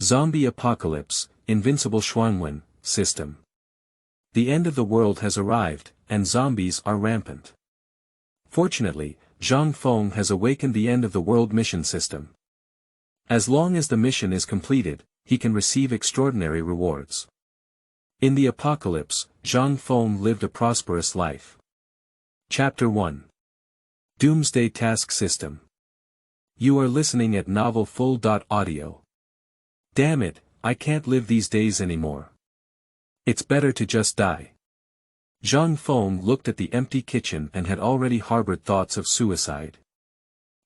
Zombie Apocalypse, Invincible Shuangwen, System. The end of the world has arrived, and zombies are rampant. Fortunately, Zhang Feng has awakened the end of the world mission system. As long as the mission is completed, he can receive extraordinary rewards. In the apocalypse, Zhang Feng lived a prosperous life. Chapter 1. Doomsday Task System. You are listening at novelfull.audio. Damn it, I can't live these days anymore. It's better to just die. Zhang Feng looked at the empty kitchen and had already harbored thoughts of suicide.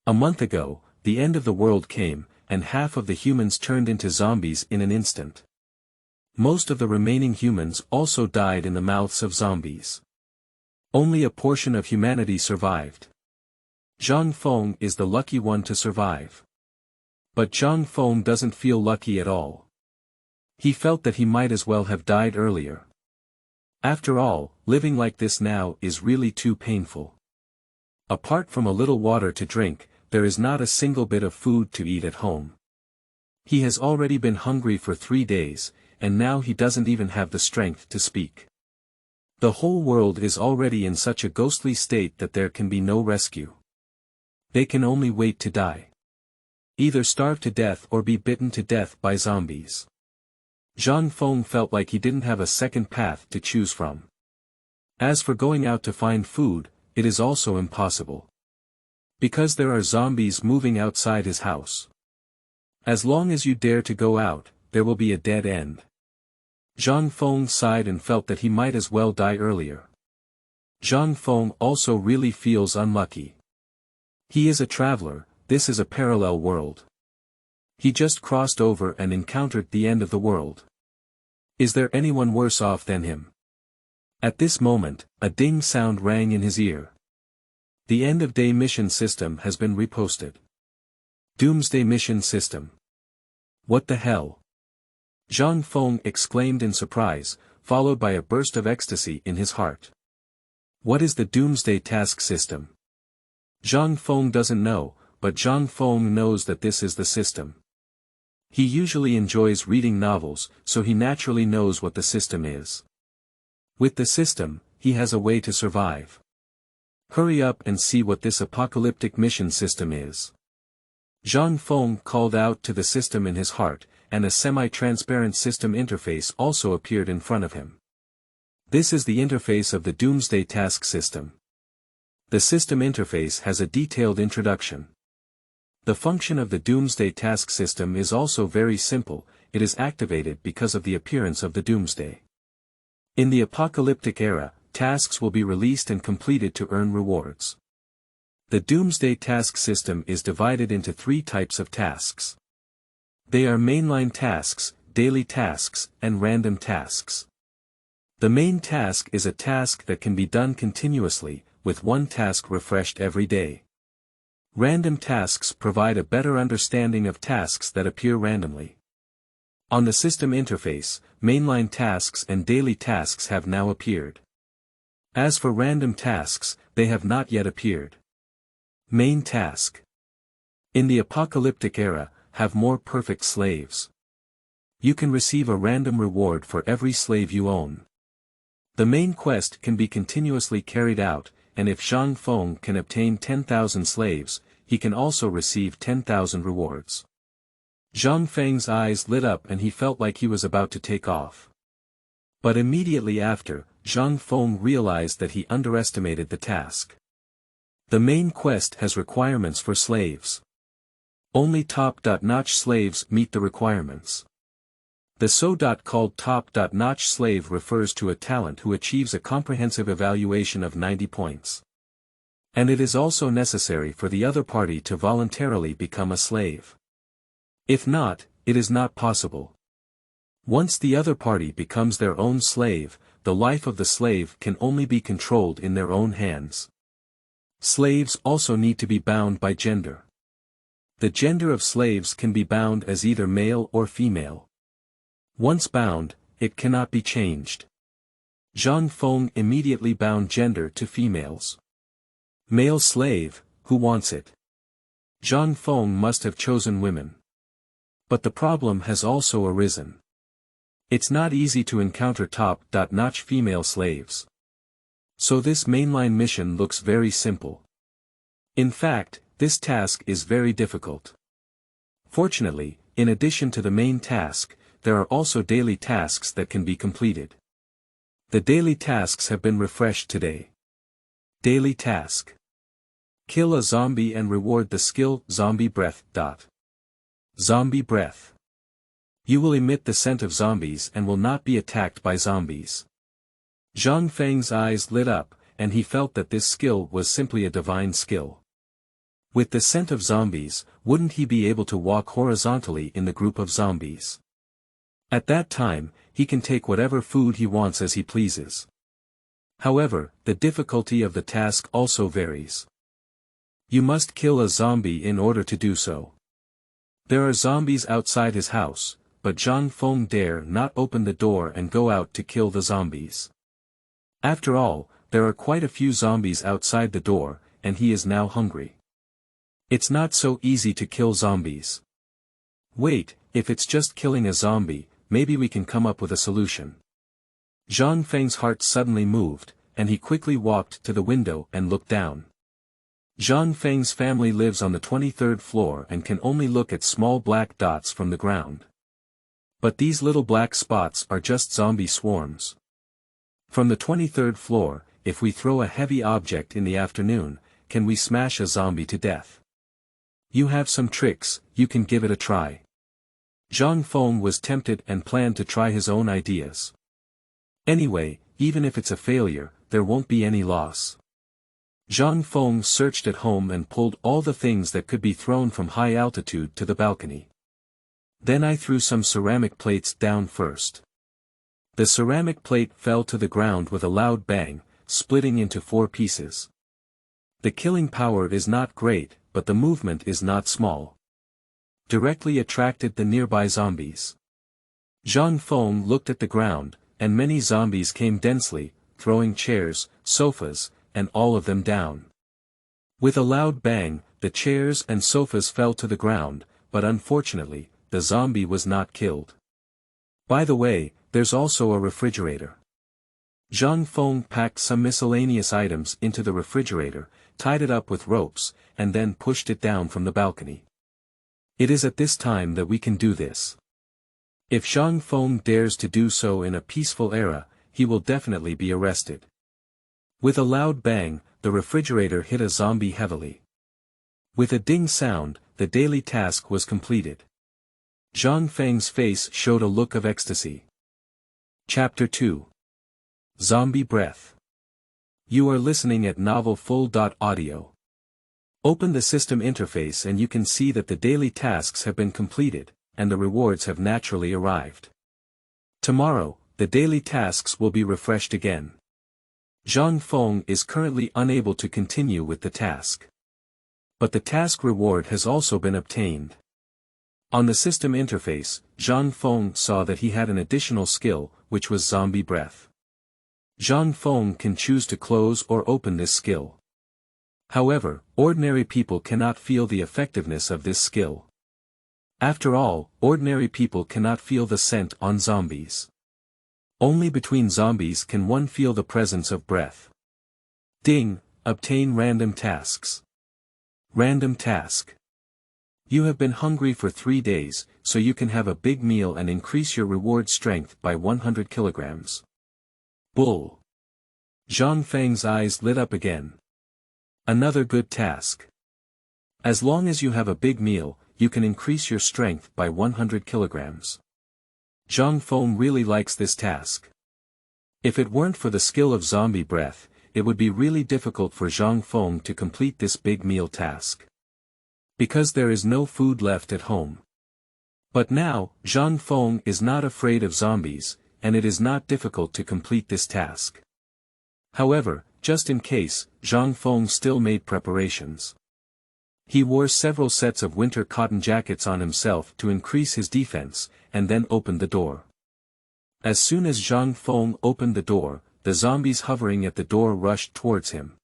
A month ago, the end of the world came, and half of the humans turned into zombies in an instant. Most of the remaining humans also died in the mouths of zombies. Only a portion of humanity survived. Zhang Feng is the lucky one to survive. But Zhang Feng doesn't feel lucky at all. He felt that he might as well have died earlier. After all, living like this now is really too painful. Apart from a little water to drink, there is not a single bit of food to eat at home. He has already been hungry for 3 days, and now he doesn't even have the strength to speak. The whole world is already in such a ghostly state that there can be no rescue. They can only wait to die. Either starve to death or be bitten to death by zombies. Zhang Feng felt like he didn't have a second path to choose from. As for going out to find food, it is also impossible. Because there are zombies moving outside his house. As long as you dare to go out, there will be a dead end. Zhang Feng sighed and felt that he might as well die earlier. Zhang Feng also really feels unlucky. He is a traveler, this is a parallel world. He just crossed over and encountered the end of the world. Is there anyone worse off than him? At this moment, a ding sound rang in his ear. The end-of-day mission system has been reposted. Doomsday mission system. What the hell? Zhang Feng exclaimed in surprise, followed by a burst of ecstasy in his heart. What is the Doomsday task system? Zhang Feng doesn't know, but Zhang Feng knows that this is the system. He usually enjoys reading novels, so he naturally knows what the system is. With the system, he has a way to survive. Hurry up and see what this apocalyptic mission system is. Zhang Feng called out to the system in his heart, and a semi-transparent system interface also appeared in front of him. This is the interface of the Doomsday task system. The system interface has a detailed introduction. The function of the Doomsday task system is also very simple, it is activated because of the appearance of the Doomsday. In the apocalyptic era, tasks will be released and completed to earn rewards. The Doomsday task system is divided into 3 types of tasks. They are mainline tasks, daily tasks, and random tasks. The main task is a task that can be done continuously, with one task refreshed every day. Random tasks provide a better understanding of tasks that appear randomly. On the system interface, mainline tasks and daily tasks have now appeared. As for random tasks, they have not yet appeared. Main task. In the apocalyptic era, have more perfect slaves. You can receive a random reward for every slave you own. The main quest can be continuously carried out, and if Zhang Feng can obtain 10,000 slaves, he can also receive 10,000 rewards. Zhang Feng's eyes lit up and he felt like he was about to take off. But immediately after, Zhang Feng realized that he underestimated the task. The main quest has requirements for slaves. Only top-notch slaves meet the requirements. The so-called top-notch slave refers to a talent who achieves a comprehensive evaluation of 90 points. And it is also necessary for the other party to voluntarily become a slave. If not, it is not possible. Once the other party becomes their own slave, the life of the slave can only be controlled in their own hands. Slaves also need to be bound by gender. The gender of slaves can be bound as either male or female. Once bound, it cannot be changed. Zhang Feng immediately bound gender to females. Male slave, who wants it? Zhang Feng must have chosen women. But the problem has also arisen. It's not easy to encounter top-notch female slaves. So this mainline mission looks very simple. In fact, this task is very difficult. Fortunately, in addition to the main task, there are also daily tasks that can be completed. The daily tasks have been refreshed today. Daily task. Kill a zombie and reward the skill Zombie Breath. Zombie Breath. You will emit the scent of zombies and will not be attacked by zombies. Zhang Feng's eyes lit up, and he felt that this skill was simply a divine skill. With the scent of zombies, wouldn't he be able to walk horizontally in the group of zombies? At that time, he can take whatever food he wants as he pleases. However, the difficulty of the task also varies. You must kill a zombie in order to do so. There are zombies outside his house, but Zhang Feng dare not open the door and go out to kill the zombies. After all, there are quite a few zombies outside the door, and he is now hungry. It's not so easy to kill zombies. Wait, if it's just killing a zombie, maybe we can come up with a solution. Zhang Feng's heart suddenly moved, and he quickly walked to the window and looked down. Zhang Feng's family lives on the 23rd floor and can only look at small black dots from the ground. But these little black spots are just zombie swarms. From the 23rd floor, if we throw a heavy object in the afternoon, can we smash a zombie to death? You have some tricks, you can give it a try. Zhang Feng was tempted and planned to try his own ideas. Anyway, even if it's a failure, there won't be any loss. Zhang Feng searched at home and pulled all the things that could be thrown from high altitude to the balcony. Then I threw some ceramic plates down first. The ceramic plate fell to the ground with a loud bang, splitting into 4 pieces. The killing power is not great, but the movement is not small. Directly attracted the nearby zombies. Zhang Feng looked at the ground, and many zombies came densely, throwing chairs, sofas, and all of them down. With a loud bang, the chairs and sofas fell to the ground, but unfortunately, the zombie was not killed. By the way, there's also a refrigerator. Zhang Feng packed some miscellaneous items into the refrigerator, tied it up with ropes, and then pushed it down from the balcony. It is at this time that we can do this. If Zhang Feng dares to do so in a peaceful era, he will definitely be arrested. With a loud bang, the refrigerator hit a zombie heavily. With a ding sound, the daily task was completed. Zhang Feng's face showed a look of ecstasy. Chapter 2. Zombie Breath. You are listening at novelfull.audio. Open the system interface and you can see that the daily tasks have been completed, and the rewards have naturally arrived. Tomorrow, the daily tasks will be refreshed again. Zhang Feng is currently unable to continue with the task. But the task reward has also been obtained. On the system interface, Zhang Feng saw that he had an additional skill, which was Zombie Breath. Zhang Feng can choose to close or open this skill. However, ordinary people cannot feel the effectiveness of this skill. After all, ordinary people cannot feel the scent on zombies. Only between zombies can one feel the presence of breath. Ding, obtain random tasks. Random task. You have been hungry for 3 days, so you can have a big meal and increase your reward strength by 100 kilograms. Bull. Zhang Feng's eyes lit up again. Another good task. As long as you have a big meal, you can increase your strength by 100 kilograms. Zhang Feng really likes this task. If it weren't for the skill of Zombie Breath, it would be really difficult for Zhang Feng to complete this big meal task. Because there is no food left at home. But now, Zhang Feng is not afraid of zombies, and it is not difficult to complete this task. However, just in case, Zhang Feng still made preparations. He wore several sets of winter cotton jackets on himself to increase his defense, and then opened the door. As soon as Zhang Feng opened the door, the zombies hovering at the door rushed towards him.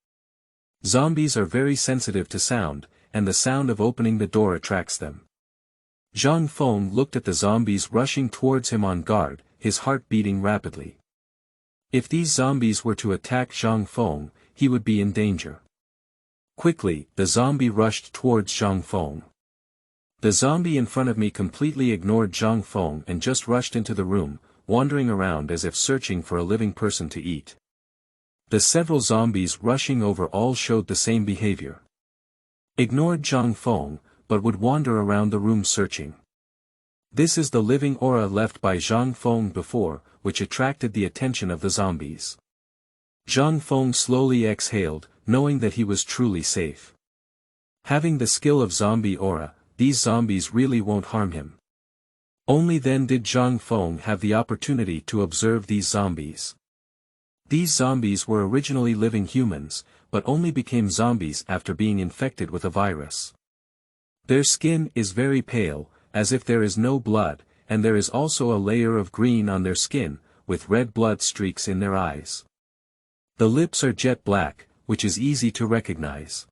Zombies are very sensitive to sound, and the sound of opening the door attracts them. Zhang Feng looked at the zombies rushing towards him on guard, his heart beating rapidly. If these zombies were to attack Zhang Feng, he would be in danger. Quickly, the zombie rushed towards Zhang Feng. The zombie in front of me completely ignored Zhang Feng and just rushed into the room, wandering around as if searching for a living person to eat. The several zombies rushing over all showed the same behavior. Ignored Zhang Feng, but would wander around the room searching. This is the living aura left by Zhang Feng before, which attracted the attention of the zombies. Zhang Feng slowly exhaled, knowing that he was truly safe. Having the skill of zombie aura, these zombies really won't harm him. Only then did Zhang Feng have the opportunity to observe these zombies. These zombies were originally living humans, but only became zombies after being infected with a virus. Their skin is very pale, as if there is no blood, and there is also a layer of green on their skin, with red blood streaks in their eyes. The lips are jet black, which is easy to recognize.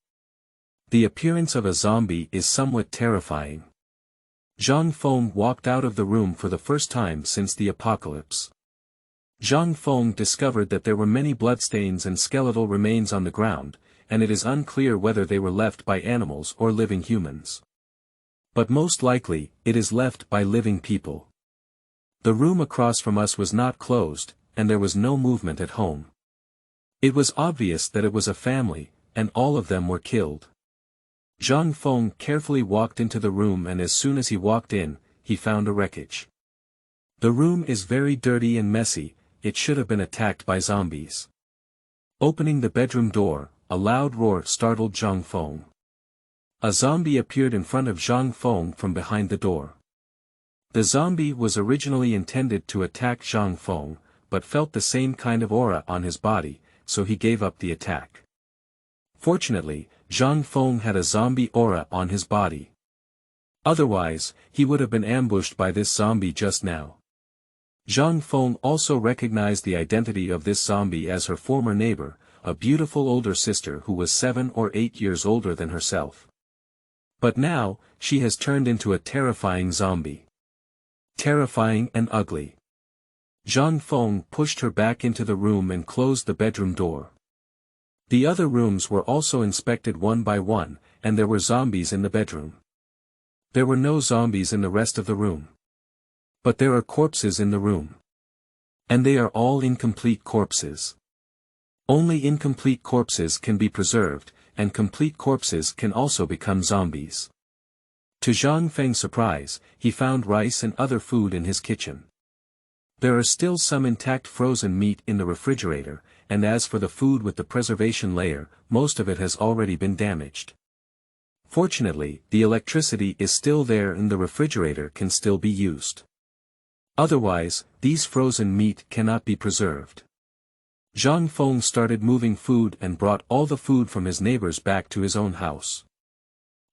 The appearance of a zombie is somewhat terrifying. Zhang Feng walked out of the room for the first time since the apocalypse. Zhang Feng discovered that there were many bloodstains and skeletal remains on the ground, and it is unclear whether they were left by animals or living humans. But most likely, it is left by living people. The room across from us was not closed, and there was no movement at home. It was obvious that it was a family, and all of them were killed. Zhang Feng carefully walked into the room, and as soon as he walked in, he found a wreckage. The room is very dirty and messy, it should have been attacked by zombies. Opening the bedroom door, a loud roar startled Zhang Feng. A zombie appeared in front of Zhang Feng from behind the door. The zombie was originally intended to attack Zhang Feng, but felt the same kind of aura on his body, so he gave up the attack. Fortunately, Zhang Feng had a zombie aura on his body. Otherwise, he would have been ambushed by this zombie just now. Zhang Feng also recognized the identity of this zombie as her former neighbor, a beautiful older sister who was 7 or 8 years older than herself. But now, she has turned into a terrifying zombie. Terrifying and ugly. Zhang Feng pushed her back into the room and closed the bedroom door. The other rooms were also inspected one by one, and there were zombies in the bedroom. There were no zombies in the rest of the room. But there are corpses in the room. And they are all incomplete corpses. Only incomplete corpses can be preserved, and complete corpses can also become zombies. To Zhang Feng's surprise, he found rice and other food in his kitchen. There are still some intact frozen meat in the refrigerator, and as for the food with the preservation layer, most of it has already been damaged. Fortunately, the electricity is still there and the refrigerator can still be used. Otherwise, these frozen meat cannot be preserved. Zhang Feng started moving food and brought all the food from his neighbors back to his own house.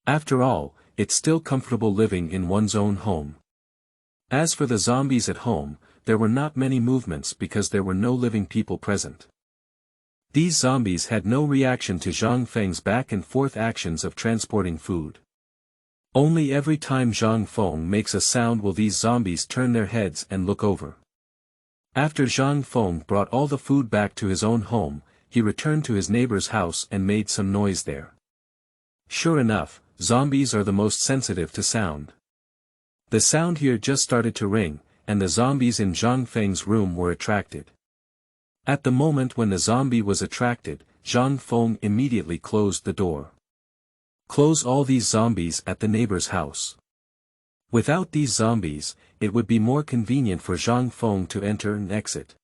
After all, it's still comfortable living in one's own home. As for the zombies at home, there were not many movements because there were no living people present. These zombies had no reaction to Zhang Feng's back and forth actions of transporting food. Only every time Zhang Feng makes a sound will these zombies turn their heads and look over. After Zhang Feng brought all the food back to his own home, he returned to his neighbor's house and made some noise there. Sure enough, zombies are the most sensitive to sound. The sound here just started to ring, and the zombies in Zhang Feng's room were attracted. At the moment when the zombie was attracted, Zhang Feng immediately closed the door. Close all these zombies at the neighbor's house. Without these zombies, it would be more convenient for Zhang Feng to enter and exit.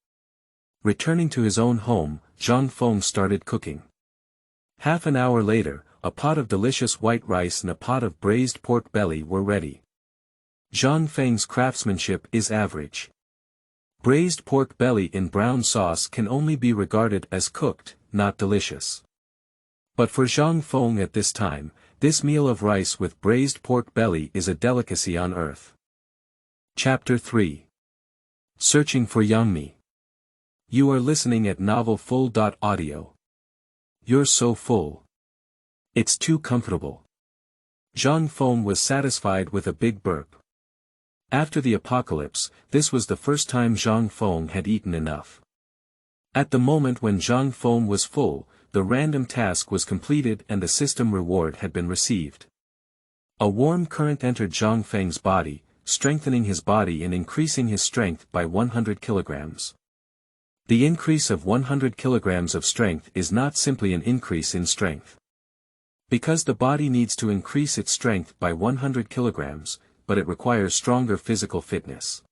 Returning to his own home, Zhang Feng started cooking. Half an hour later, a pot of delicious white rice and a pot of braised pork belly were ready. Zhang Feng's craftsmanship is average. Braised pork belly in brown sauce can only be regarded as cooked, not delicious. But for Zhang Feng at this time, this meal of rice with braised pork belly is a delicacy on earth. Chapter 3. Searching for Yangmi. You are listening at novelfull.audio. You're so full. It's too comfortable. Zhang Feng was satisfied with a big burp. After the apocalypse, this was the first time Zhang Feng had eaten enough. At the moment when Zhang Feng was full, the random task was completed and the system reward had been received. A warm current entered Zhang Feng's body, strengthening his body and increasing his strength by 100 kilograms. The increase of 100 kilograms of strength is not simply an increase in strength. Because the body needs to increase its strength by 100 kilograms, but it requires stronger physical fitness.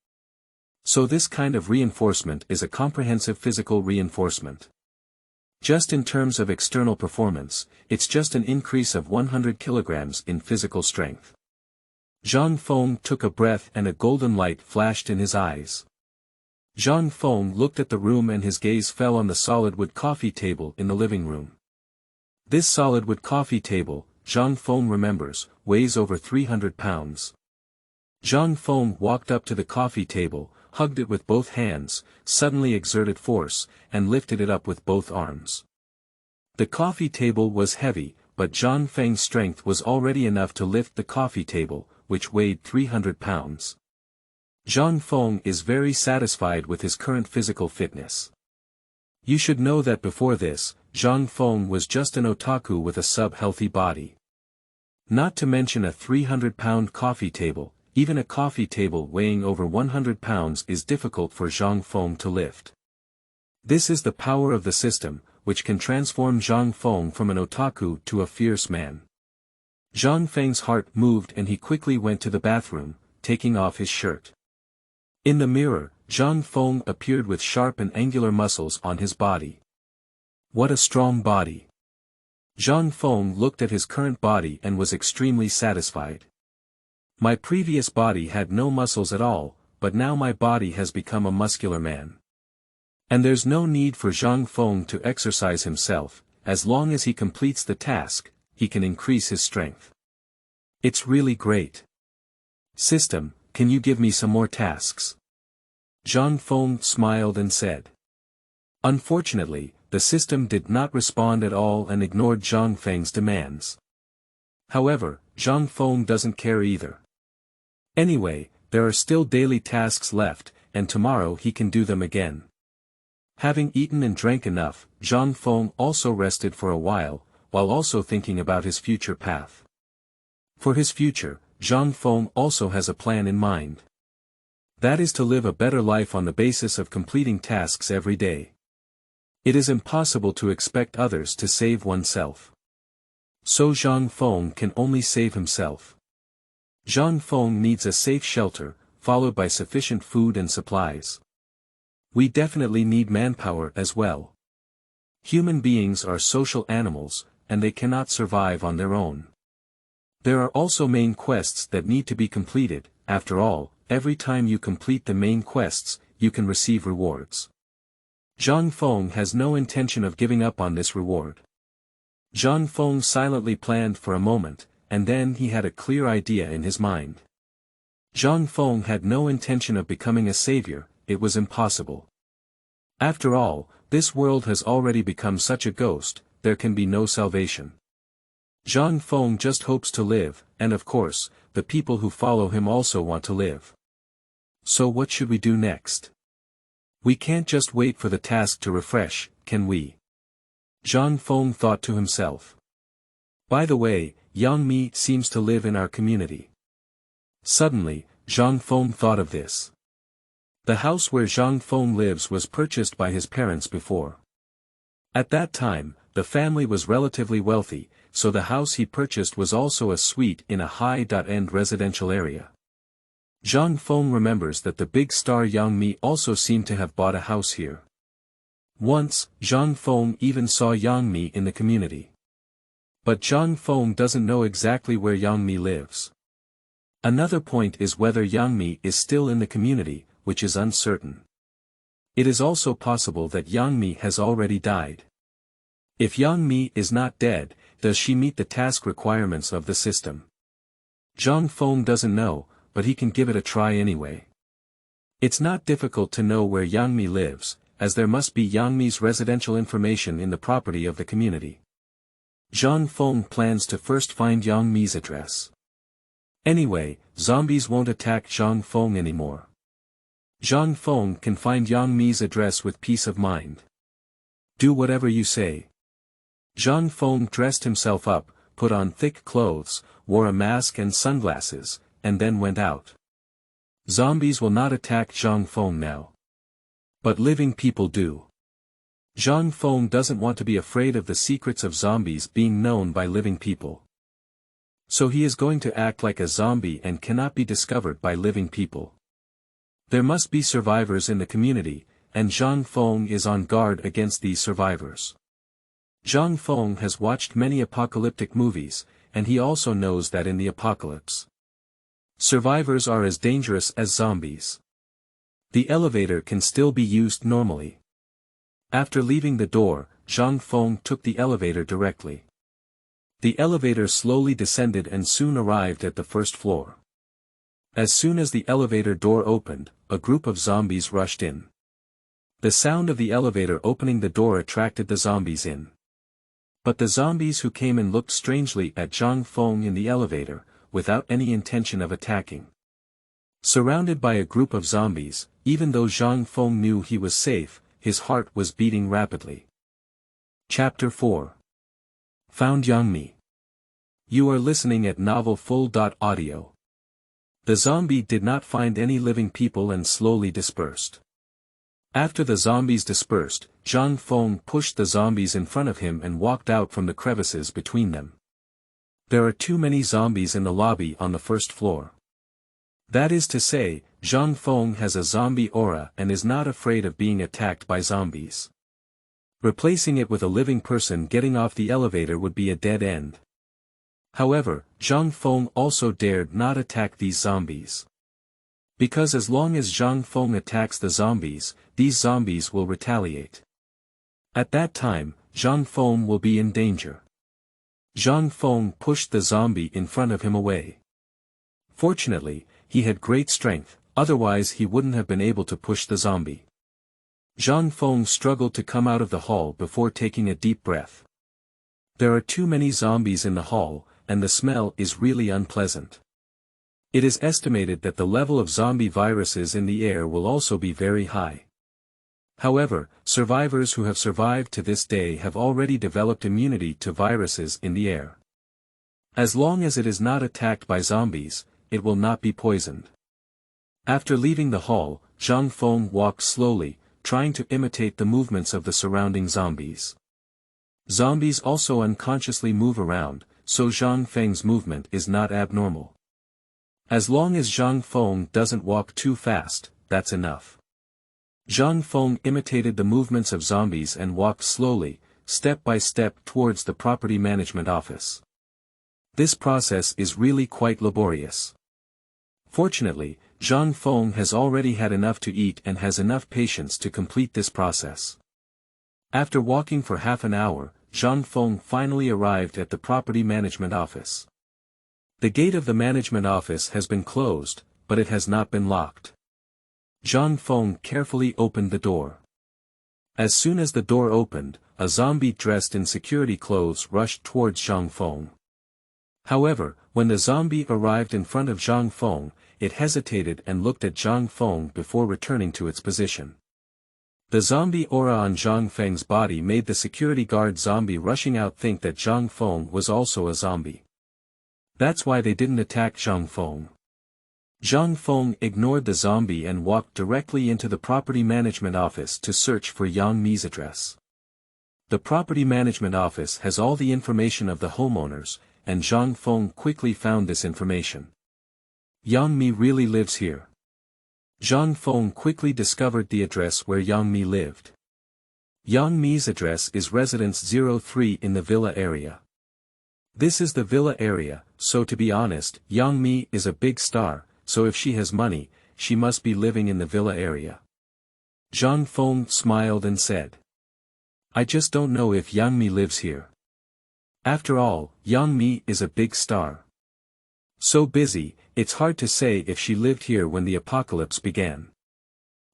So this kind of reinforcement is a comprehensive physical reinforcement. Just in terms of external performance, it's just an increase of 100 kilograms in physical strength. Zhang Feng took a breath and a golden light flashed in his eyes. Zhang Feng looked at the room and his gaze fell on the solid wood coffee table in the living room. This solid wood coffee table, Zhang Feng remembers, weighs over 300 pounds. Zhang Feng walked up to the coffee table, hugged it with both hands, suddenly exerted force, and lifted it up with both arms. The coffee table was heavy, but Zhang Feng's strength was already enough to lift the coffee table, which weighed 300 pounds. Zhang Feng is very satisfied with his current physical fitness. You should know that before this, Zhang Feng was just an otaku with a sub-healthy body. Not to mention a 300-pound coffee table, even a coffee table weighing over 100 pounds is difficult for Zhang Feng to lift. This is the power of the system, which can transform Zhang Feng from an otaku to a fierce man. Zhang Feng's heart moved and he quickly went to the bathroom, taking off his shirt. In the mirror, Zhang Feng appeared with sharp and angular muscles on his body. What a strong body! Zhang Feng looked at his current body and was extremely satisfied. My previous body had no muscles at all, but now my body has become a muscular man. And there's no need for Zhang Feng to exercise himself, as long as he completes the task, he can increase his strength. It's really great. System, can you give me some more tasks? Zhang Feng smiled and said. Unfortunately, the system did not respond at all and ignored Zhang Feng's demands. However, Zhang Feng doesn't care either. Anyway, there are still daily tasks left, and tomorrow he can do them again. Having eaten and drank enough, Zhang Feng also rested for a while also thinking about his future path. For his future, Zhang Feng also has a plan in mind. That is to live a better life on the basis of completing tasks every day. It is impossible to expect others to save oneself. So Zhang Feng can only save himself. Zhang Feng needs a safe shelter, followed by sufficient food and supplies. We definitely need manpower as well. Human beings are social animals, and they cannot survive on their own. There are also main quests that need to be completed. After all, every time you complete the main quests, you can receive rewards. Zhang Feng has no intention of giving up on this reward. Zhang Feng silently planned for a moment, and then he had a clear idea in his mind. Zhang Feng had no intention of becoming a savior, it was impossible. After all, this world has already become such a ghost, there can be no salvation. Zhang Feng just hopes to live, and of course, the people who follow him also want to live. So what should we do next? We can't just wait for the task to refresh, can we? Zhang Feng thought to himself. By the way, Yangmi seems to live in our community. Suddenly, Zhang Feng thought of this. The house where Zhang Feng lives was purchased by his parents before. At that time, the family was relatively wealthy, so the house he purchased was also a suite in a high-end residential area. Zhang Feng remembers that the big star Yangmi also seemed to have bought a house here. Once, Zhang Feng even saw Yangmi in the community. But Zhang Feng doesn't know exactly where Yangmi lives. Another point is whether Yangmi is still in the community, which is uncertain. It is also possible that Yangmi has already died. If Yangmi is not dead, does she meet the task requirements of the system? Zhang Feng doesn't know, but he can give it a try anyway. It's not difficult to know where Yangmi lives, as there must be Yangmi's residential information in the property of the community. Zhang Feng plans to first find Yangmi's address. Anyway, zombies won't attack Zhang Feng anymore. Zhang Feng can find Yangmi's address with peace of mind. Do whatever you say. Zhang Feng dressed himself up, put on thick clothes, wore a mask and sunglasses, and then went out. Zombies will not attack Zhang Feng now. But living people do. Zhang Feng doesn't want to be afraid of the secrets of zombies being known by living people. So he is going to act like a zombie and cannot be discovered by living people. There must be survivors in the community, and Zhang Feng is on guard against these survivors. Zhang Feng has watched many apocalyptic movies, and he also knows that in the apocalypse, survivors are as dangerous as zombies. The elevator can still be used normally. After leaving the door, Zhang Feng took the elevator directly. The elevator slowly descended and soon arrived at the first floor. As soon as the elevator door opened, a group of zombies rushed in. The sound of the elevator opening the door attracted the zombies in. But the zombies who came in looked strangely at Zhang Feng in the elevator, without any intention of attacking. Surrounded by a group of zombies, even though Zhang Feng knew he was safe, his heart was beating rapidly. Chapter 4. Found Yangmi. You are listening at novelfull.audio. The zombie did not find any living people and slowly dispersed. After the zombies dispersed, Zhang Feng pushed the zombies in front of him and walked out from the crevices between them. There are too many zombies in the lobby on the first floor. That is to say, Zhang Feng has a zombie aura and is not afraid of being attacked by zombies. Replacing it with a living person getting off the elevator would be a dead end. However, Zhang Feng also dared not attack these zombies. Because as long as Zhang Feng attacks the zombies, these zombies will retaliate. At that time, Zhang Feng will be in danger. Zhang Feng pushed the zombie in front of him away. Fortunately, he had great strength, otherwise he wouldn't have been able to push the zombie. Zhang Feng struggled to come out of the hall before taking a deep breath. There are too many zombies in the hall, and the smell is really unpleasant. It is estimated that the level of zombie viruses in the air will also be very high. However, survivors who have survived to this day have already developed immunity to viruses in the air. As long as it is not attacked by zombies, it will not be poisoned. After leaving the hall, Zhang Feng walked slowly, trying to imitate the movements of the surrounding zombies. Zombies also unconsciously move around, so Zhang Feng's movement is not abnormal. As long as Zhang Feng doesn't walk too fast, that's enough. Zhang Feng imitated the movements of zombies and walked slowly, step by step towards the property management office. This process is really quite laborious. Fortunately, Zhang Feng has already had enough to eat and has enough patience to complete this process. After walking for half an hour, Zhang Feng finally arrived at the property management office. The gate of the management office has been closed, but it has not been locked. Zhang Feng carefully opened the door. As soon as the door opened, a zombie dressed in security clothes rushed towards Zhang Feng. However, when the zombie arrived in front of Zhang Feng, it hesitated and looked at Zhang Feng before returning to its position. The zombie aura on Zhang Feng's body made the security guard zombie rushing out think that Zhang Feng was also a zombie. That's why they didn't attack Zhang Feng. Zhang Feng ignored the zombie and walked directly into the property management office to search for Yangmi's address. The property management office has all the information of the homeowners, and Zhang Feng quickly found this information. Yangmi really lives here. Zhang Feng quickly discovered the address where Yangmi lived. Yangmi's address is Residence 03 in the villa area. This is the villa area, so to be honest, Yangmi is a big star, so if she has money, she must be living in the villa area. Zhang Feng smiled and said, I just don't know if Yangmi lives here. After all, Yangmi is a big star. So busy, it's hard to say if she lived here when the apocalypse began.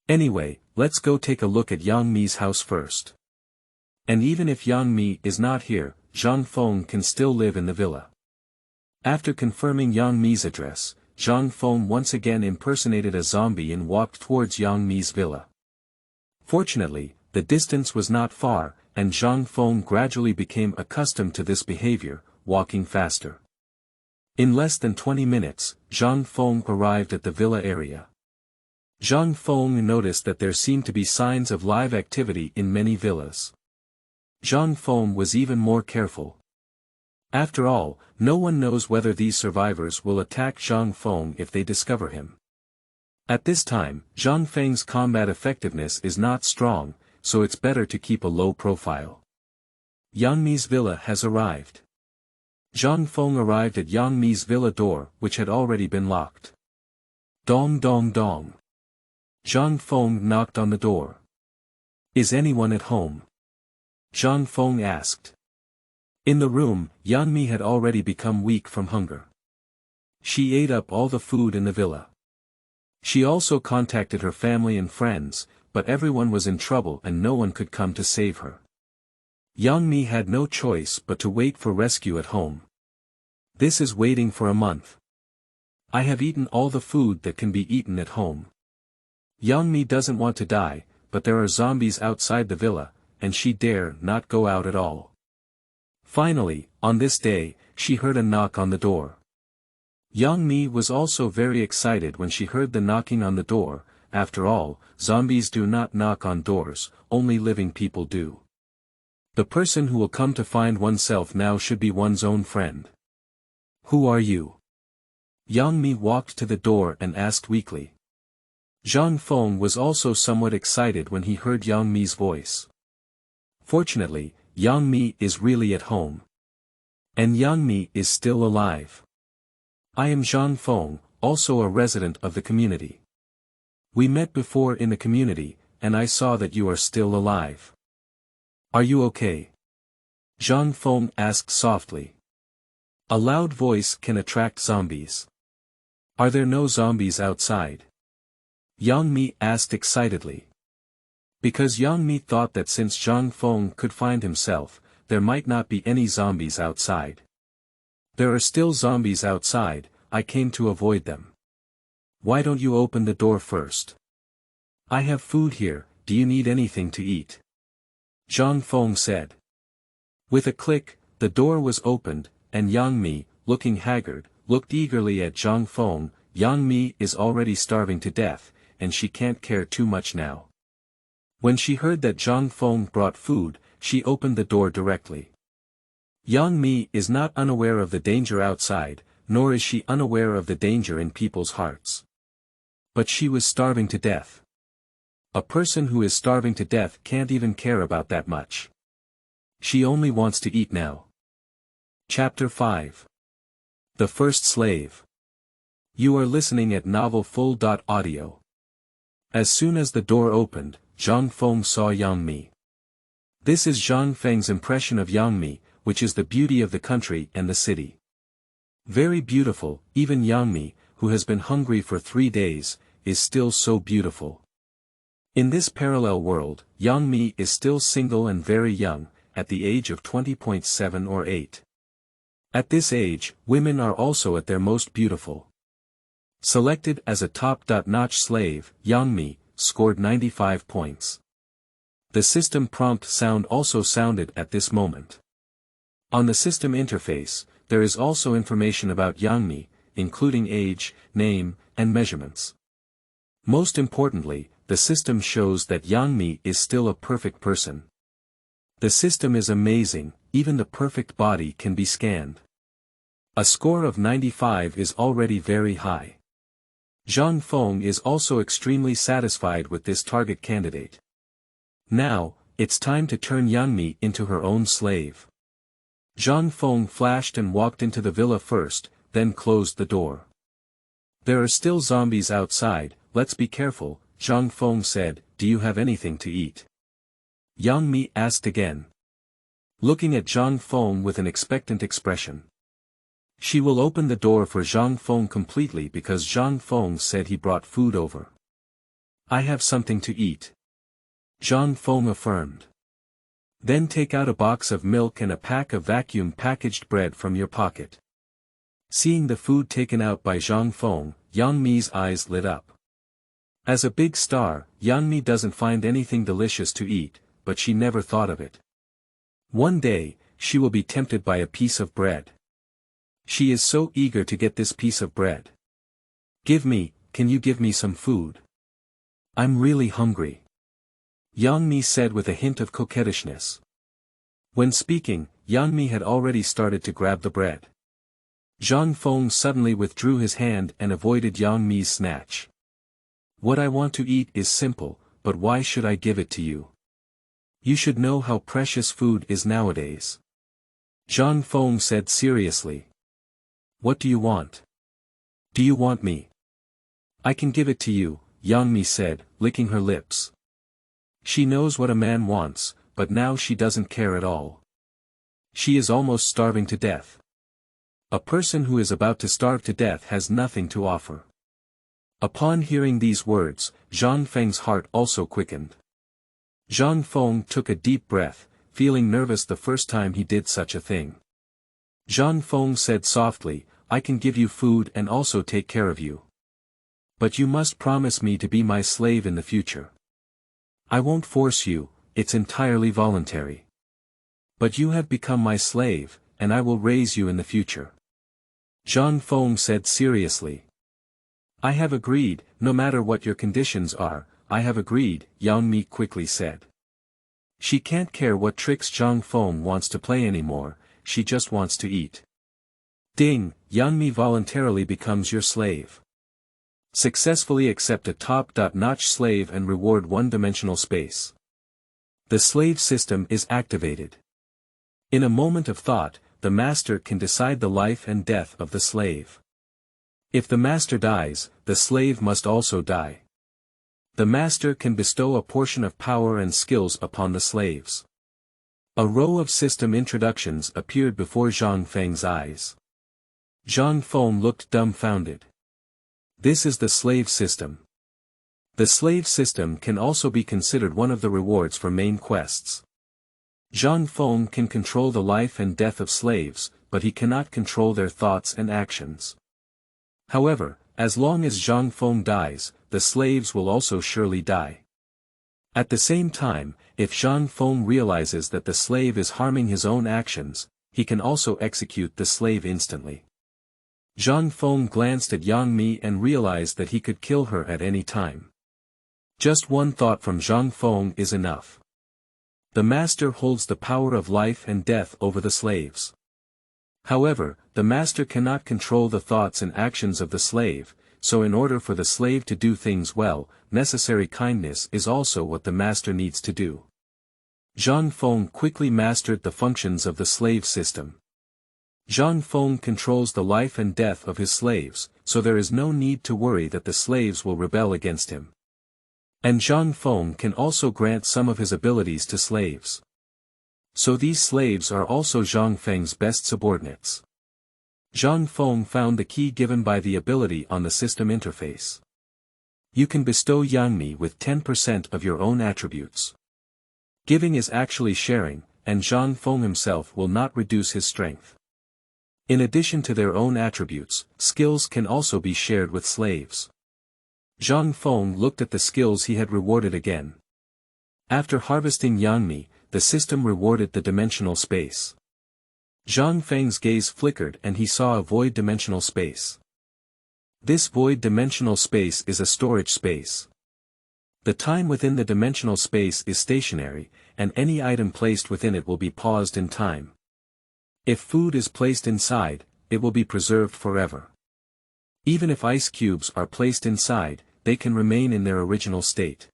Anyway, let's go take a look at Yangmi's house first. And even if Yangmi is not here, Zhang Feng can still live in the villa. After confirming Yang Mi's address, Zhang Feng once again impersonated a zombie and walked towards Yang Mi's villa. Fortunately, the distance was not far, and Zhang Feng gradually became accustomed to this behavior, walking faster. In less than 20 minutes, Zhang Feng arrived at the villa area. Zhang Feng noticed that there seemed to be signs of live activity in many villas. Zhang Feng was even more careful. After all, no one knows whether these survivors will attack Zhang Feng if they discover him. At this time, Zhang Feng's combat effectiveness is not strong, so it's better to keep a low profile. Yang Mi's villa has arrived. Zhang Feng arrived at Yang Mi's villa door, which had already been locked. Dong dong dong. Zhang Feng knocked on the door. Is anyone at home? Zhang Feng asked. In the room, Yang Mi had already become weak from hunger. She ate up all the food in the villa. She also contacted her family and friends, but everyone was in trouble and no one could come to save her. Yang Mi had no choice but to wait for rescue at home. This is waiting for a month. I have eaten all the food that can be eaten at home. Yang Mi doesn't want to die, but there are zombies outside the villa, and she dare not go out at all. Finally, on this day, she heard a knock on the door. Yang Mi was also very excited when she heard the knocking on the door. After all, zombies do not knock on doors, only living people do. The person who will come to find oneself now should be one's own friend. Who are you? Yang Mi walked to the door and asked weakly. Zhang Feng was also somewhat excited when he heard Yang Mi's voice. Fortunately, Yang Mi is really at home. And Yang Mi is still alive. I am Zhang Feng, also a resident of the community. We met before in the community, and I saw that you are still alive. Are you okay? Zhang Feng asked softly. A loud voice can attract zombies. Are there no zombies outside? Yang Mi asked excitedly. Because Yang Mi thought that since Zhang Feng could find himself, there might not be any zombies outside. There are still zombies outside, I came to avoid them. Why don't you open the door first? I have food here, do you need anything to eat? Zhang Feng said. With a click, the door was opened, and Yang Mi, looking haggard, looked eagerly at Zhang Feng. Yang Mi is already starving to death, and she can't care too much now. When she heard that Zhang Feng brought food, she opened the door directly. Yang Mi is not unaware of the danger outside, nor is she unaware of the danger in people's hearts. But she was starving to death. A person who is starving to death can't even care about that much. She only wants to eat now. Chapter 5. The First Slave. You are listening at novelfull.audio. As soon as the door opened, Zhang Feng saw Yang Mi. This is Zhang Feng's impression of Yang Mi, which is the beauty of the country and the city. Very beautiful, even Yang Mi, who has been hungry for 3 days, is still so beautiful. In this parallel world, Yang Mi is still single and very young, at the age of 20.7 or 8. At this age, women are also at their most beautiful. Selected as a top-notch slave, Yang Mi scored 95 points. The system prompt sound also sounded at this moment. On the system interface, there is also information about Yang Mi, including age, name, and measurements. Most importantly, the system shows that Yang Mi is still a perfect person. The system is amazing, even the perfect body can be scanned. A score of 95 is already very high. Zhang Feng is also extremely satisfied with this target candidate. Now, it's time to turn Yang Mi into her own slave. Zhang Feng flashed and walked into the villa first, then closed the door. There are still zombies outside, let's be careful, Zhang Feng said. Do you have anything to eat? Yang Mi asked again. Looking at Zhang Feng with an expectant expression. She will open the door for Zhang Feng completely because Zhang Feng said he brought food over. I have something to eat. Zhang Feng affirmed. Then take out a box of milk and a pack of vacuum-packaged bread from your pocket. Seeing the food taken out by Zhang Feng, Yangmi's eyes lit up. As a big star, Yangmi doesn't find anything delicious to eat, but she never thought of it. One day, she will be tempted by a piece of bread. She is so eager to get this piece of bread. Can you give me some food? I'm really hungry. Yangmi said with a hint of coquettishness. When speaking, Yangmi had already started to grab the bread. Zhang Feng suddenly withdrew his hand and avoided Yangmi's snatch. What I want to eat is simple, but why should I give it to you? You should know how precious food is nowadays. Zhang Feng said seriously. What do you want? Do you want me? I can give it to you, Yangmi said, licking her lips. She knows what a man wants, but now she doesn't care at all. She is almost starving to death. A person who is about to starve to death has nothing to offer. Upon hearing these words, Zhang Feng's heart also quickened. Zhang Feng took a deep breath, feeling nervous the first time he did such a thing. Zhang Feng said softly, I can give you food and also take care of you. But you must promise me to be my slave in the future. I won't force you, it's entirely voluntary. But you have become my slave, and I will raise you in the future. Zhang Feng said seriously. I have agreed, no matter what your conditions are, I have agreed, Yangmi quickly said. She can't care what tricks Zhang Feng wants to play anymore, she just wants to eat. Ding, Yangmi voluntarily becomes your slave. Successfully accept a top-notch slave and reward one-dimensional space. The slave system is activated. In a moment of thought, the master can decide the life and death of the slave. If the master dies, the slave must also die. The master can bestow a portion of power and skills upon the slaves. A row of system introductions appeared before Zhang Feng's eyes. Zhang Feng looked dumbfounded. This is the slave system. The slave system can also be considered one of the rewards for main quests. Zhang Feng can control the life and death of slaves, but he cannot control their thoughts and actions. However, as long as Zhang Feng dies, the slaves will also surely die. At the same time, if Zhang Feng realizes that the slave is harming his own actions, he can also execute the slave instantly. Zhang Feng glanced at Yangmi and realized that he could kill her at any time. Just one thought from Zhang Feng is enough. The master holds the power of life and death over the slaves. However, the master cannot control the thoughts and actions of the slave, so in order for the slave to do things well, necessary kindness is also what the master needs to do. Zhang Feng quickly mastered the functions of the slave system. Zhang Feng controls the life and death of his slaves, so there is no need to worry that the slaves will rebel against him. And Zhang Feng can also grant some of his abilities to slaves. So these slaves are also Zhang Feng's best subordinates. Zhang Feng found the key given by the ability on the system interface. You can bestow Yangmi with 10% of your own attributes. Giving is actually sharing, and Zhang Feng himself will not reduce his strength. In addition to their own attributes, skills can also be shared with slaves. Zhang Feng looked at the skills he had rewarded again. After harvesting Yangmi, the system rewarded the dimensional space. Zhang Feng's gaze flickered and he saw a void dimensional space. This void dimensional space is a storage space. The time within the dimensional space is stationary, and any item placed within it will be paused in time. If food is placed inside, it will be preserved forever. Even if ice cubes are placed inside, they can remain in their original state.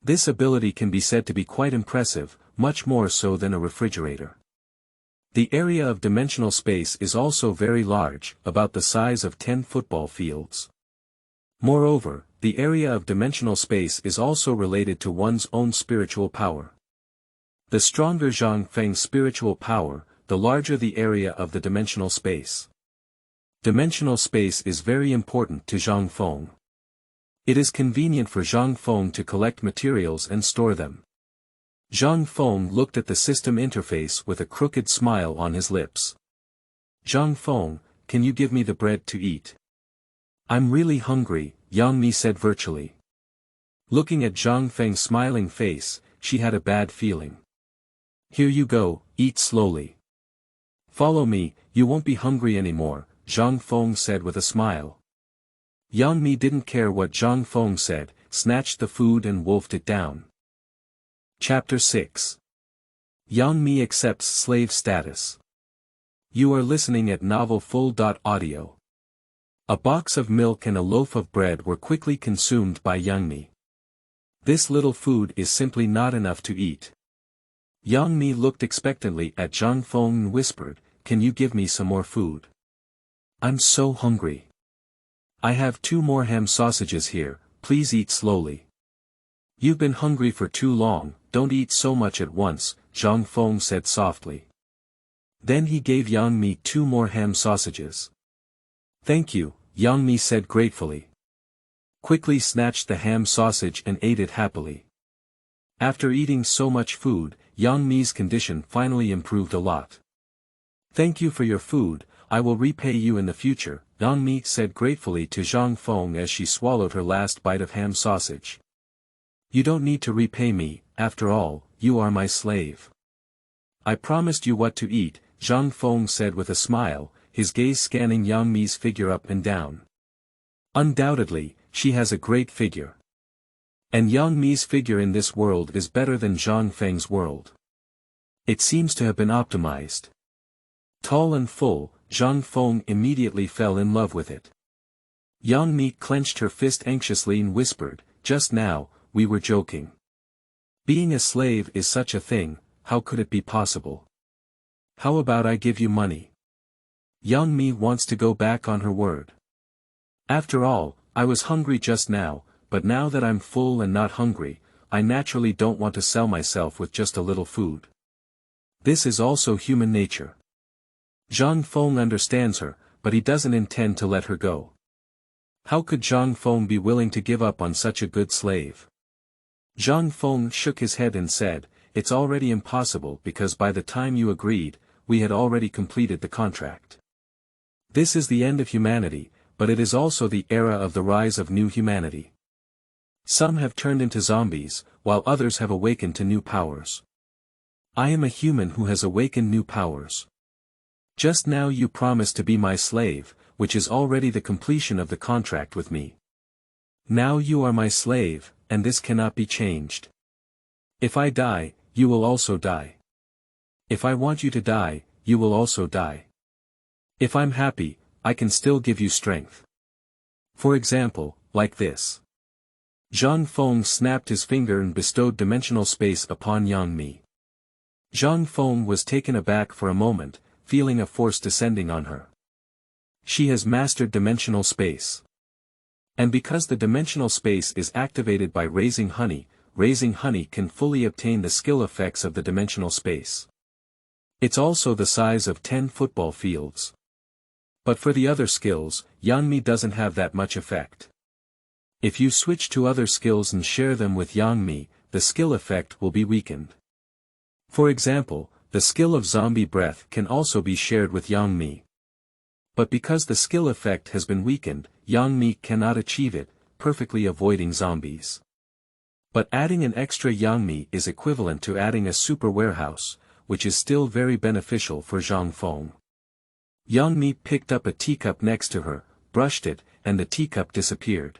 This ability can be said to be quite impressive, much more so than a refrigerator. The area of dimensional space is also very large, about the size of 10 football fields. Moreover, the area of dimensional space is also related to one's own spiritual power. The stronger Zhang Feng's spiritual power, the larger the area of the dimensional space. Dimensional space is very important to Zhang Feng. It is convenient for Zhang Feng to collect materials and store them. Zhang Feng looked at the system interface with a crooked smile on his lips. Zhang Feng, can you give me the bread to eat? I'm really hungry, Yangmi said virtually. Looking at Zhang Feng's smiling face, she had a bad feeling. Here you go, eat slowly. Follow me, you won't be hungry anymore, Zhang Feng said with a smile. Yangmi didn't care what Zhang Feng said, snatched the food and wolfed it down. Chapter 6. Yangmi accepts slave status. You are listening at Novel Full.audio. A box of milk and a loaf of bread were quickly consumed by Yangmi. This little food is simply not enough to eat. Yangmi looked expectantly at Zhang Feng and whispered, can you give me some more food? I'm so hungry. I have 2 more ham sausages here, please eat slowly. You've been hungry for too long, don't eat so much at once, Zhang Feng said softly. Then he gave Yangmi 2 more ham sausages. Thank you, Yangmi said gratefully. Quickly snatched the ham sausage and ate it happily. After eating so much food, Yangmi's condition finally improved a lot. Thank you for your food, I will repay you in the future, Yangmi said gratefully to Zhang Feng as she swallowed her last bite of ham sausage. You don't need to repay me, after all, you are my slave. I promised you what to eat, Zhang Feng said with a smile, his gaze scanning Yangmi's figure up and down. Undoubtedly, she has a great figure. And Yangmi's figure in this world is better than Zhang Feng's world. It seems to have been optimized. Tall and full, Zhang Feng immediately fell in love with it. Yangmi clenched her fist anxiously and whispered, just now, we were joking. Being a slave is such a thing, how could it be possible? How about I give you money? Yangmi wants to go back on her word. After all, I was hungry just now, but now that I'm full and not hungry, I naturally don't want to sell myself with just a little food. This is also human nature. Zhang Feng understands her, but he doesn't intend to let her go. How could Zhang Feng be willing to give up on such a good slave? Zhang Feng shook his head and said, it's already impossible because by the time you agreed, we had already completed the contract. This is the end of humanity, but it is also the era of the rise of new humanity. Some have turned into zombies, while others have awakened to new powers. I am a human who has awakened new powers. Just now you promised to be my slave, which is already the completion of the contract with me. Now you are my slave, and this cannot be changed. If I die, you will also die. If I want you to die, you will also die. If I'm happy, I can still give you strength. For example, like this. Zhang Feng snapped his finger and bestowed dimensional space upon Yangmi. Zhang Feng was taken aback for a moment, feeling a force descending on her. She has mastered dimensional space. And because the dimensional space is activated by raising honey can fully obtain the skill effects of the dimensional space. It's also the size of 10 football fields. But for the other skills, Yangmi doesn't have that much effect. If you switch to other skills and share them with Yangmi, the skill effect will be weakened. For example, the skill of zombie breath can also be shared with Yangmi. But because the skill effect has been weakened, Yangmi cannot achieve it, perfectly avoiding zombies. But adding an extra Yangmi is equivalent to adding a super warehouse, which is still very beneficial for Zhang Feng. Yangmi picked up a teacup next to her, brushed it, and the teacup disappeared.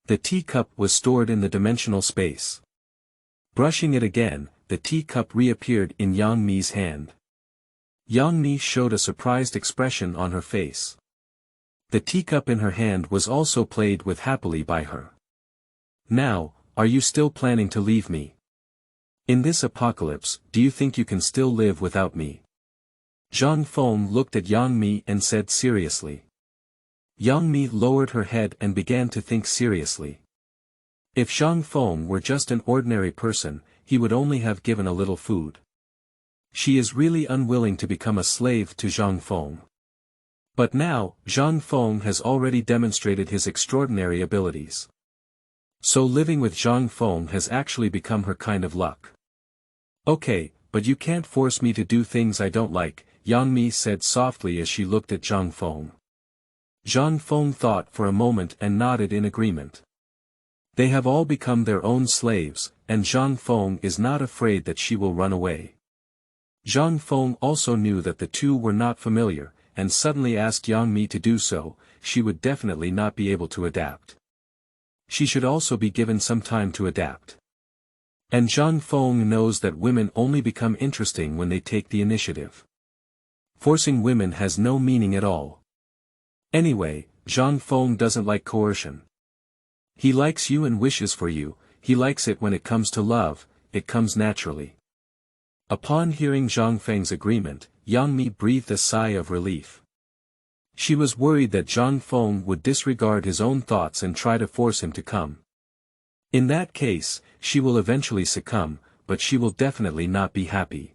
The teacup was stored in the dimensional space. Brushing it again, the teacup reappeared in Yangmi's hand. Yangmi showed a surprised expression on her face. The teacup in her hand was also played with happily by her. Now, are you still planning to leave me? In this apocalypse, do you think you can still live without me? Zhang Feng looked at Yangmi and said seriously. Yangmi lowered her head and began to think seriously. If Zhang Feng were just an ordinary person, he would only have given a little food. She is really unwilling to become a slave to Zhang Feng. But now, Zhang Feng has already demonstrated his extraordinary abilities. So living with Zhang Feng has actually become her kind of luck. Okay, but you can't force me to do things I don't like, Yangmi said softly as she looked at Zhang Feng. Zhang Feng thought for a moment and nodded in agreement. They have all become their own slaves, and Zhang Feng is not afraid that she will run away. Zhang Feng also knew that the two were not familiar, and suddenly asked Yangmi to do so, she would definitely not be able to adapt. She should also be given some time to adapt. And Zhang Feng knows that women only become interesting when they take the initiative. Forcing women has no meaning at all. Anyway, Zhang Feng doesn't like coercion. He likes you and wishes for you, he likes it when it comes to love, it comes naturally. Upon hearing Zhang Feng's agreement, Yangmi breathed a sigh of relief. She was worried that Zhang Feng would disregard his own thoughts and try to force him to come. In that case, she will eventually succumb, but she will definitely not be happy.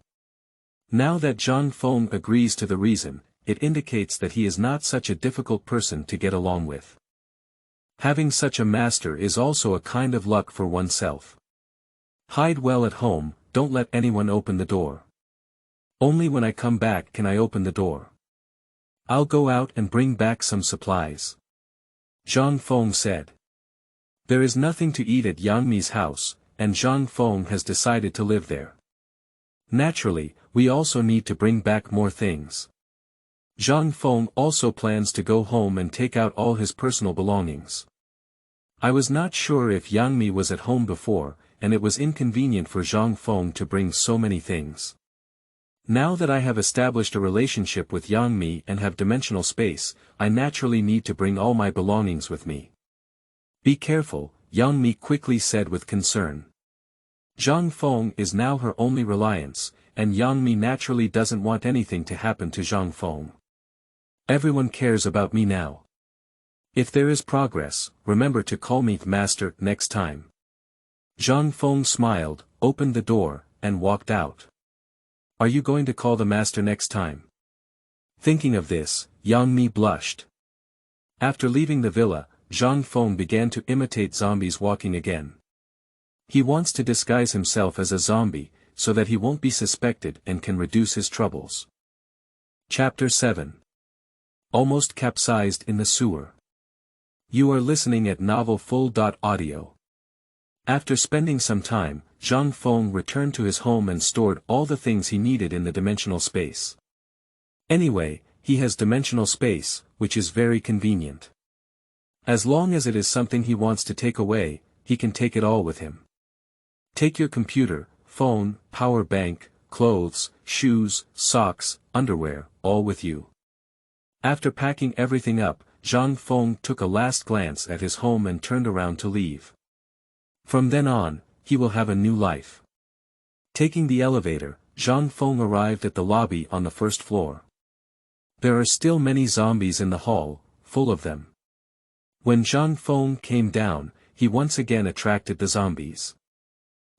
Now that Zhang Feng agrees to the reason, it indicates that he is not such a difficult person to get along with. Having such a master is also a kind of luck for oneself. Hide well at home, don't let anyone open the door. Only when I come back can I open the door. I'll go out and bring back some supplies. Zhang Feng said. There is nothing to eat at Yangmi's house, and Zhang Feng has decided to live there. Naturally, we also need to bring back more things. Zhang Feng also plans to go home and take out all his personal belongings. I was not sure if Yangmi was at home before, and it was inconvenient for Zhang Feng to bring so many things. Now that I have established a relationship with Yangmi and have dimensional space, I naturally need to bring all my belongings with me. Be careful, Yangmi quickly said with concern. Zhang Feng is now her only reliance, and Yangmi naturally doesn't want anything to happen to Zhang Feng. Everyone cares about me now. If there is progress, remember to call me Master next time. Zhang Feng smiled, opened the door, and walked out. Are you going to call the master next time? Thinking of this, Yangmi blushed. After leaving the villa, Zhang Feng began to imitate zombies walking again. He wants to disguise himself as a zombie, so that he won't be suspected and can reduce his troubles. Chapter 7. Almost capsized in the sewer. You are listening at novelfull.audio. After spending some time, Zhang Feng returned to his home and stored all the things he needed in the dimensional space. Anyway, he has dimensional space, which is very convenient. As long as it is something he wants to take away, he can take it all with him. Take your computer, phone, power bank, clothes, shoes, socks, underwear, all with you. After packing everything up, Zhang Feng took a last glance at his home and turned around to leave. From then on, he will have a new life. Taking the elevator, Zhang Feng arrived at the lobby on the first floor. There are still many zombies in the hall, full of them. When Zhang Feng came down, he once again attracted the zombies.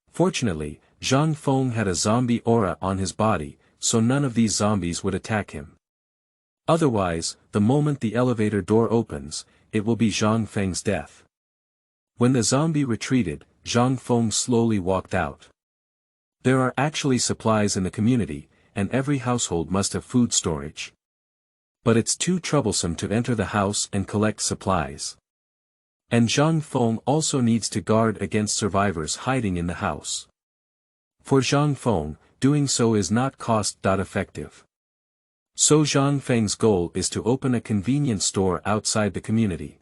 Fortunately, Zhang Feng had a zombie aura on his body, so none of these zombies would attack him. Otherwise, the moment the elevator door opens, it will be Zhang Feng's death. When the zombie retreated, Zhang Feng slowly walked out. There are actually supplies in the community, and every household must have food storage. But it's too troublesome to enter the house and collect supplies. And Zhang Feng also needs to guard against survivors hiding in the house. For Zhang Feng, doing so is not cost-effective. So Zhang Feng's goal is to open a convenience store outside the community.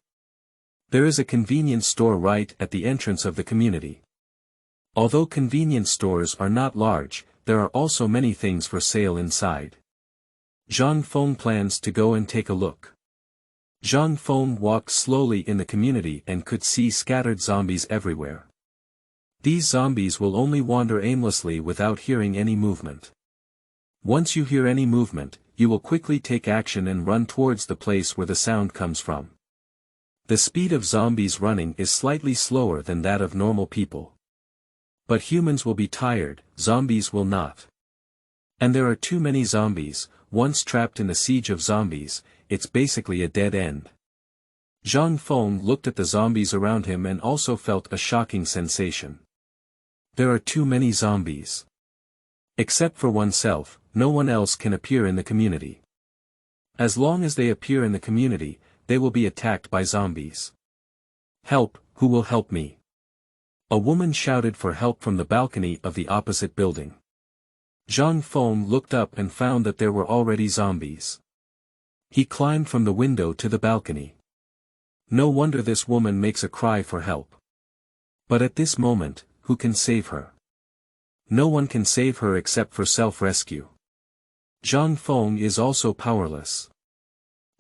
There is a convenience store right at the entrance of the community. Although convenience stores are not large, there are also many things for sale inside. Zhang Feng plans to go and take a look. Zhang Feng walked slowly in the community and could see scattered zombies everywhere. These zombies will only wander aimlessly without hearing any movement. Once you hear any movement, you will quickly take action and run towards the place where the sound comes from. The speed of zombies running is slightly slower than that of normal people. But humans will be tired, zombies will not. And there are too many zombies. Once trapped in the siege of zombies, it's basically a dead end. Zhang Feng looked at the zombies around him and also felt a shocking sensation. There are too many zombies. Except for oneself, no one else can appear in the community. As long as they appear in the community, they will be attacked by zombies. Help, who will help me? A woman shouted for help from the balcony of the opposite building. Zhang Feng looked up and found that there were already zombies. He climbed from the window to the balcony. No wonder this woman makes a cry for help. But at this moment, who can save her? No one can save her except for self-rescue. Zhang Feng is also powerless.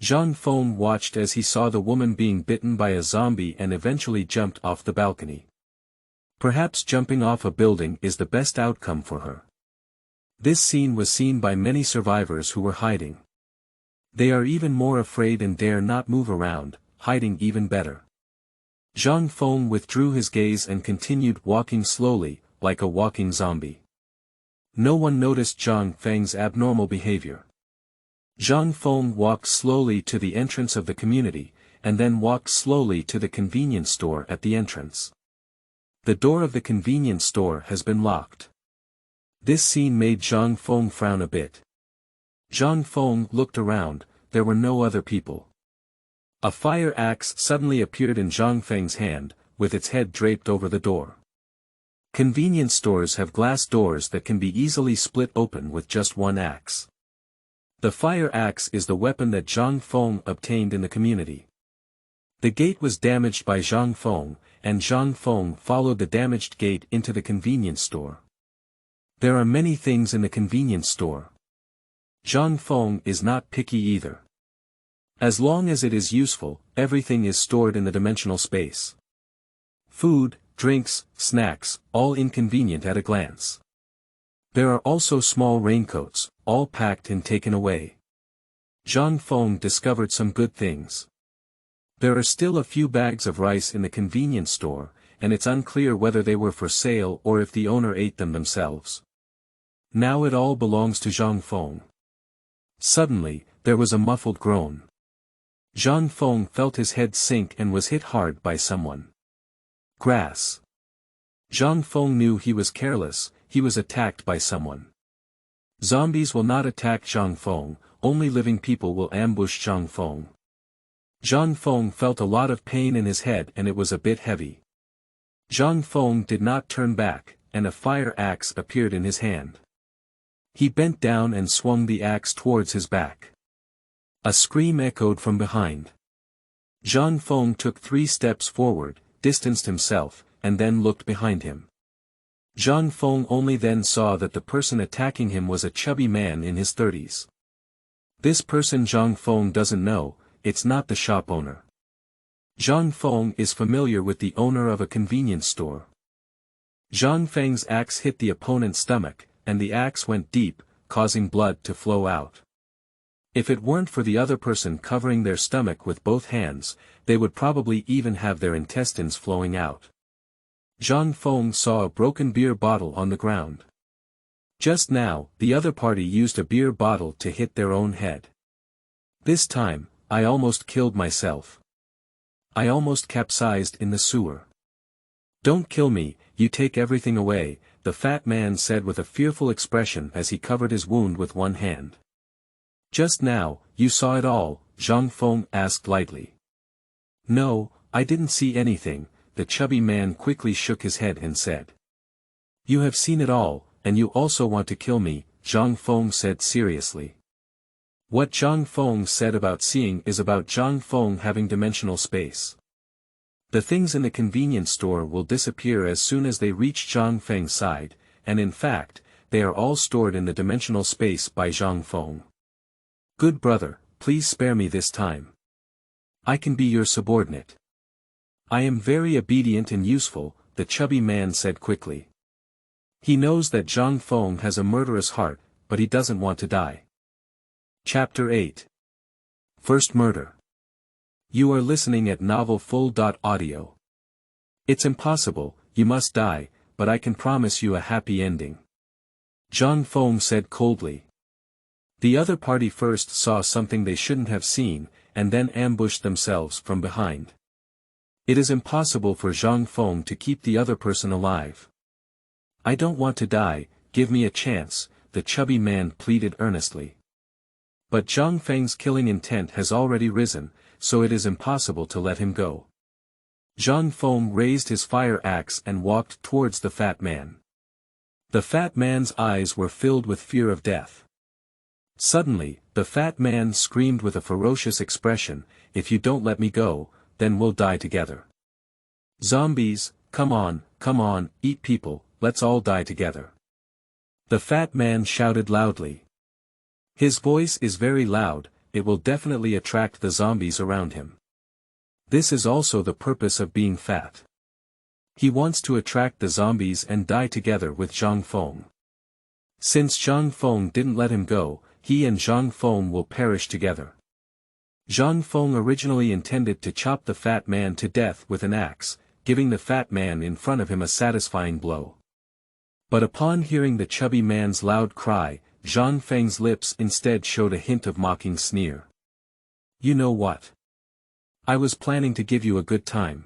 Zhang Feng watched as he saw the woman being bitten by a zombie and eventually jumped off the balcony. Perhaps jumping off a building is the best outcome for her. This scene was seen by many survivors who were hiding. They are even more afraid and dare not move around, hiding even better. Zhang Feng withdrew his gaze and continued walking slowly, like a walking zombie. No one noticed Zhang Feng's abnormal behavior. Zhang Feng walked slowly to the entrance of the community, and then walked slowly to the convenience store at the entrance. The door of the convenience store has been locked. This scene made Zhang Feng frown a bit. Zhang Feng looked around, there were no other people. A fire axe suddenly appeared in Zhang Feng's hand, with its head draped over the door. Convenience stores have glass doors that can be easily split open with just one axe. The fire axe is the weapon that Zhang Feng obtained in the community. The gate was damaged by Zhang Feng, and Zhang Feng followed the damaged gate into the convenience store. There are many things in the convenience store. Zhang Feng is not picky either. As long as it is useful, everything is stored in the dimensional space. Food, drinks, snacks, all inconvenient at a glance. There are also small raincoats, all packed and taken away. Zhang Feng discovered some good things. There are still a few bags of rice in the convenience store, and it's unclear whether they were for sale or if the owner ate them themselves. Now it all belongs to Zhang Feng. Suddenly, there was a muffled groan. Zhang Feng felt his head sink and was hit hard by someone. Grass. Zhang Feng knew he was careless, he was attacked by someone. Zombies will not attack Zhang Feng, only living people will ambush Zhang Feng. Zhang Feng felt a lot of pain in his head and it was a bit heavy. Zhang Feng did not turn back, and a fire axe appeared in his hand. He bent down and swung the axe towards his back. A scream echoed from behind. Zhang Feng took 3 steps forward, distanced himself, and then looked behind him. Zhang Feng only then saw that the person attacking him was a chubby man in his 30s. This person Zhang Feng doesn't know, it's not the shop owner. Zhang Feng is familiar with the owner of a convenience store. Zhang Feng's axe hit the opponent's stomach, and the axe went deep, causing blood to flow out. If it weren't for the other person covering their stomach with both hands, they would probably even have their intestines flowing out. Zhang Feng saw a broken beer bottle on the ground. Just now, the other party used a beer bottle to hit their own head. This time, I almost killed myself. I almost capsized in the sewer. Don't kill me, you take everything away, the fat man said with a fearful expression as he covered his wound with one hand. Just now, you saw it all, Zhang Feng asked lightly. No, I didn't see anything, the chubby man quickly shook his head and said. You have seen it all, and you also want to kill me, Zhang Feng said seriously. What Zhang Feng said about seeing is about Zhang Feng having dimensional space. The things in the convenience store will disappear as soon as they reach Zhang Feng's side, and in fact, they are all stored in the dimensional space by Zhang Feng. Good brother, please spare me this time. I can be your subordinate. I am very obedient and useful, the chubby man said quickly. He knows that Zhang Feng has a murderous heart, but he doesn't want to die. Chapter 8. First Murder. You are listening at novelfull.audio. It's impossible, you must die, but I can promise you a happy ending. Zhang Feng said coldly. The other party first saw something they shouldn't have seen, and then ambushed themselves from behind. It is impossible for Zhang Feng to keep the other person alive. I don't want to die, give me a chance," the chubby man pleaded earnestly. But Zhang Feng's killing intent has already risen, so it is impossible to let him go. Zhang Feng raised his fire axe and walked towards the fat man. The fat man's eyes were filled with fear of death. Suddenly, the fat man screamed with a ferocious expression, "If you don't let me go, then we'll die together. Zombies, come on, eat people, let's all die together." The fat man shouted loudly. His voice is very loud, it will definitely attract the zombies around him. This is also the purpose of being fat. He wants to attract the zombies and die together with Zhang Feng. Since Zhang Feng didn't let him go, he and Zhang Feng will perish together. Zhang Feng originally intended to chop the fat man to death with an axe, giving the fat man in front of him a satisfying blow. But upon hearing the chubby man's loud cry, Zhang Feng's lips instead showed a hint of mocking sneer. "You know what? I was planning to give you a good time.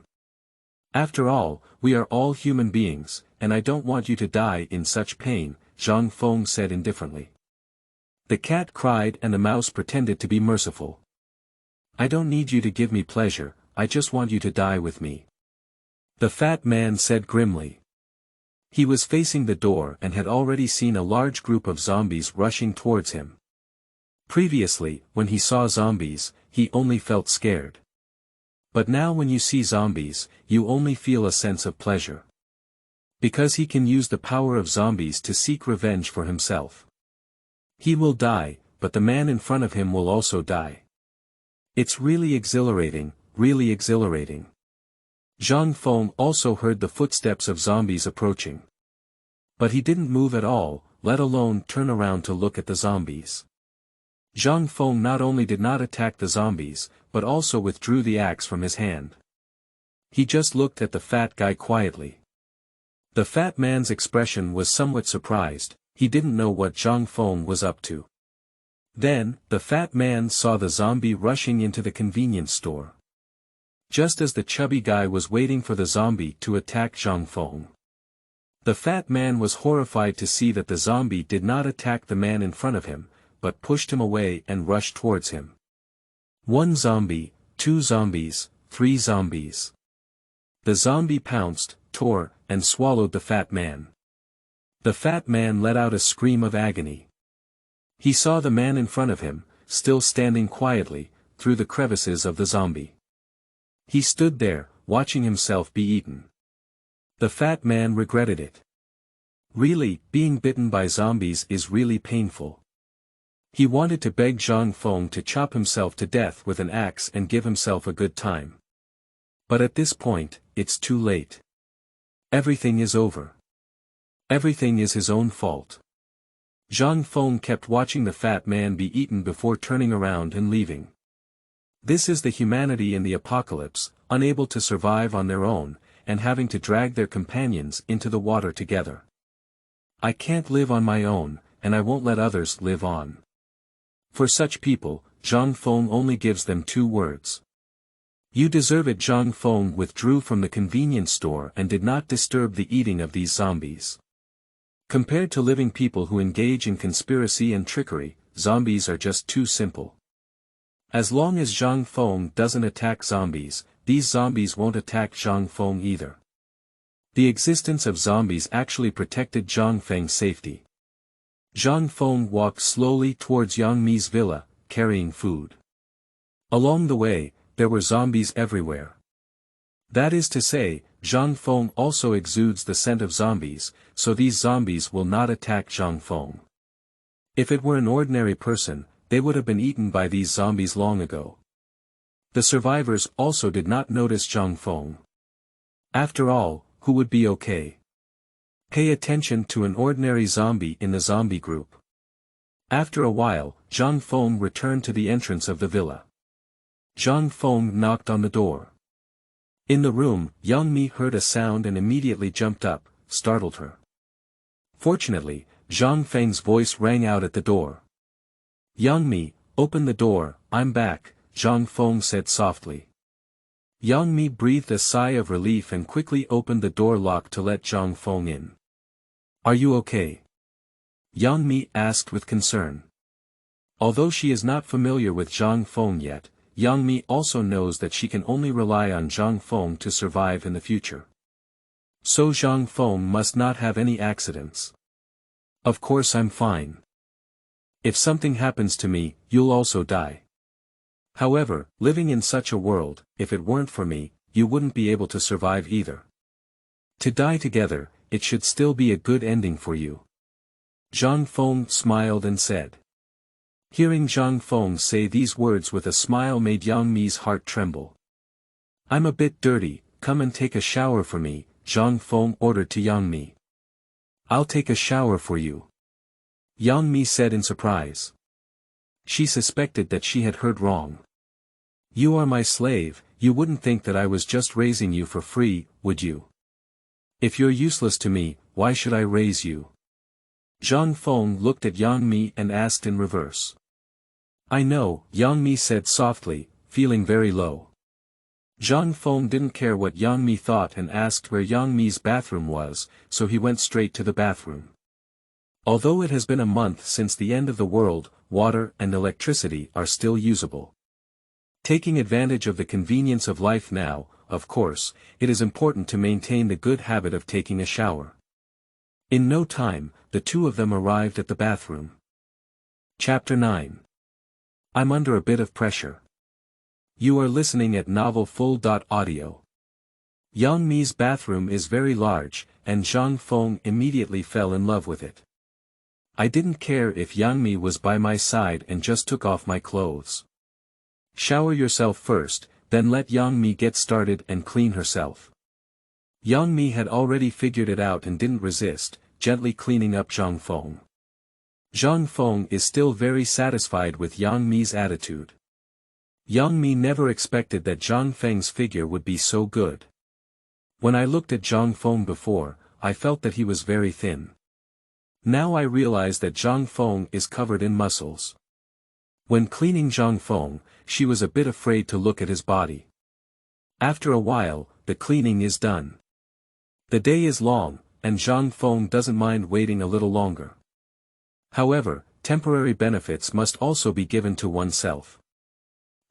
After all, we are all human beings, and I don't want you to die in such pain," Zhang Feng said indifferently. The cat cried and the mouse pretended to be merciful. "I don't need you to give me pleasure, I just want you to die with me," the fat man said grimly. He was facing the door and had already seen a large group of zombies rushing towards him. Previously, when he saw zombies, he only felt scared. But now when you see zombies, you only feel a sense of pleasure. Because he can use the power of zombies to seek revenge for himself. He will die, but the man in front of him will also die. It's really exhilarating, really exhilarating. Zhang Feng also heard the footsteps of zombies approaching. But he didn't move at all, let alone turn around to look at the zombies. Zhang Feng not only did not attack the zombies, but also withdrew the axe from his hand. He just looked at the fat guy quietly. The fat man's expression was somewhat surprised, he didn't know what Zhang Feng was up to. Then, the fat man saw the zombie rushing into the convenience store. Just as the chubby guy was waiting for the zombie to attack Zhang Feng. The fat man was horrified to see that the zombie did not attack the man in front of him, but pushed him away and rushed towards him. 1 zombie, 2 zombies, 3 zombies. The zombie pounced, tore, and swallowed the fat man. The fat man let out a scream of agony. He saw the man in front of him, still standing quietly, through the crevices of the zombie. He stood there, watching himself be eaten. The fat man regretted it. Really, being bitten by zombies is really painful. He wanted to beg Zhang Feng to chop himself to death with an axe and give himself a good time. But at this point, it's too late. Everything is over. Everything is his own fault. Zhang Feng kept watching the fat man be eaten before turning around and leaving. This is the humanity in the apocalypse, unable to survive on their own, and having to drag their companions into the water together. I can't live on my own, and I won't let others live on. For such people, Zhang Feng only gives them 2 words. You deserve it. Zhang Feng withdrew from the convenience store and did not disturb the eating of these zombies. Compared to living people who engage in conspiracy and trickery, zombies are just too simple. As long as Zhang Feng doesn't attack zombies, these zombies won't attack Zhang Feng either. The existence of zombies actually protected Zhang Feng's safety. Zhang Feng walked slowly towards Yangmi's villa, carrying food. Along the way, there were zombies everywhere. That is to say, Zhang Feng also exudes the scent of zombies, so these zombies will not attack Zhang Feng. If it were an ordinary person, they would have been eaten by these zombies long ago. The survivors also did not notice Zhang Feng. After all, who would be okay? Pay attention to an ordinary zombie in the zombie group. After a while, Zhang Feng returned to the entrance of the villa. Zhang Feng knocked on the door. In the room, Yangmi heard a sound and immediately jumped up, startled her. Fortunately, Zhang Feng's voice rang out at the door. Yangmi, open the door, I'm back, Zhang Feng said softly. Yangmi breathed a sigh of relief and quickly opened the door lock to let Zhang Feng in. Are you okay? Yangmi asked with concern. Although she is not familiar with Zhang Feng yet, Yangmi also knows that she can only rely on Zhang Feng to survive in the future. So Zhang Feng must not have any accidents. Of course I'm fine. If something happens to me, you'll also die. However, living in such a world, if it weren't for me, you wouldn't be able to survive either. To die together, it should still be a good ending for you. Zhang Feng smiled and said. Hearing Zhang Feng say these words with a smile made Yangmi's heart tremble. I'm a bit dirty, come and take a shower for me, Zhang Feng ordered to Yangmi. I'll take a shower for you. Yangmi said in surprise. She suspected that she had heard wrong. You are my slave, you wouldn't think that I was just raising you for free, would you? If you're useless to me, why should I raise you? Zhang Feng looked at Yangmi and asked in reverse. I know, Yangmi said softly, feeling very low. Zhang Feng didn't care what Yangmi thought and asked where Yangmi's bathroom was, so he went straight to the bathroom. Although it has been a month since the end of the world, water and electricity are still usable. Taking advantage of the convenience of life now, of course, it is important to maintain the good habit of taking a shower. In no time, the two of them arrived at the bathroom. Chapter 9. I'm under a bit of pressure. You are listening at Novel Full.audio. Yangmi's bathroom is very large, and Zhang Feng immediately fell in love with it. I didn't care if Yangmi was by my side and just took off my clothes. Shower yourself first, then let Yangmi get started and clean herself. Yangmi had already figured it out and didn't resist, gently cleaning up Zhang Feng. Zhang Feng is still very satisfied with Yangmi's attitude. Yangmi never expected that Zhang Feng's figure would be so good. When I looked at Zhang Feng before, I felt that he was very thin. Now I realize that Zhang Feng is covered in muscles. When cleaning Zhang Feng, she was a bit afraid to look at his body. After a while, the cleaning is done. The day is long, and Zhang Feng doesn't mind waiting a little longer. However, temporary benefits must also be given to oneself.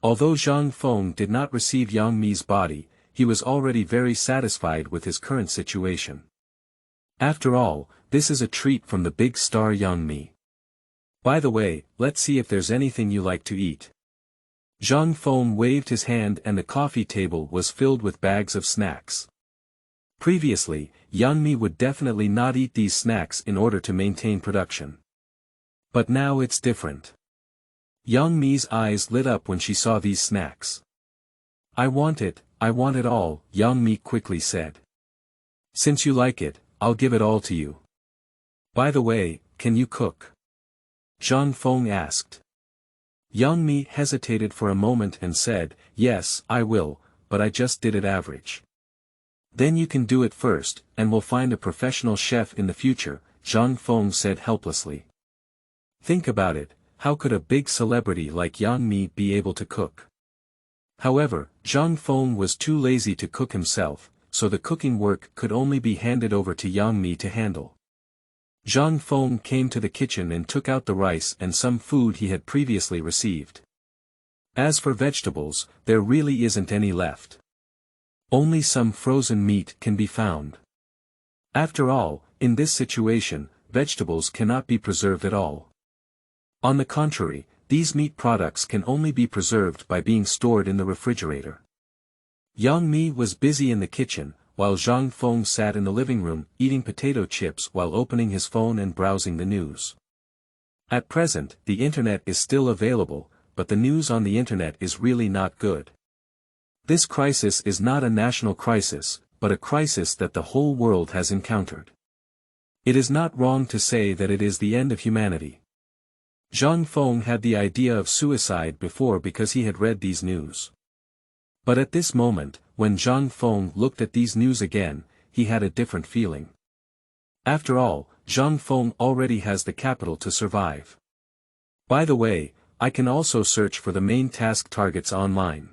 Although Zhang Feng did not receive Yangmi's body, he was already very satisfied with his current situation. After all, this is a treat from the big star Yangmi. By the way, let's see if there's anything you like to eat. Zhang Feng waved his hand and the coffee table was filled with bags of snacks. Previously, Yangmi would definitely not eat these snacks in order to maintain production. But now it's different. Yangmi's eyes lit up when she saw these snacks. I want it all, Yangmi quickly said. Since you like it, I'll give it all to you. By the way, can you cook? Zhang Feng asked. Yangmi hesitated for a moment and said, yes, I will, but I just did it average. Then you can do it first, and we'll find a professional chef in the future, Zhang Feng said helplessly. Think about it, how could a big celebrity like Yangmi be able to cook? However, Zhang Feng was too lazy to cook himself, so the cooking work could only be handed over to Yangmi to handle. Zhang Feng came to the kitchen and took out the rice and some food he had previously received. As for vegetables, there really isn't any left. Only some frozen meat can be found. After all, in this situation, vegetables cannot be preserved at all. On the contrary, these meat products can only be preserved by being stored in the refrigerator. Yangmi was busy in the kitchen, while Zhang Feng sat in the living room eating potato chips while opening his phone and browsing the news. At present, the internet is still available, but the news on the internet is really not good. This crisis is not a national crisis, but a crisis that the whole world has encountered. It is not wrong to say that it is the end of humanity. Zhang Feng had the idea of suicide before because he had read these news. But at this moment, when Zhang Feng looked at these news again, he had a different feeling. After all, Zhang Feng already has the capital to survive. By the way, I can also search for the main task targets online.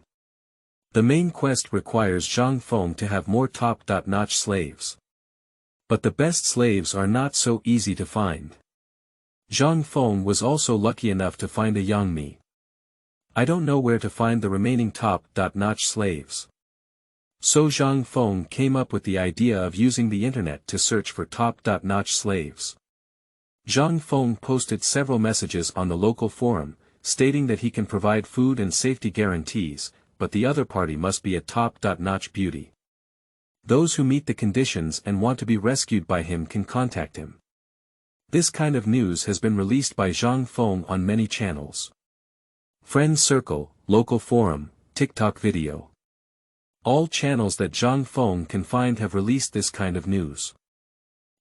The main quest requires Zhang Feng to have more top-notch slaves. But the best slaves are not so easy to find. Zhang Feng was also lucky enough to find a Yangmi. I don't know where to find the remaining top-notch slaves. So Zhang Feng came up with the idea of using the internet to search for top-notch slaves. Zhang Feng posted several messages on the local forum, stating that he can provide food and safety guarantees, but the other party must be a top-notch beauty. Those who meet the conditions and want to be rescued by him can contact him. This kind of news has been released by Zhang Feng on many channels. Friends Circle, Local Forum, TikTok Video. All channels that Zhang Feng can find have released this kind of news.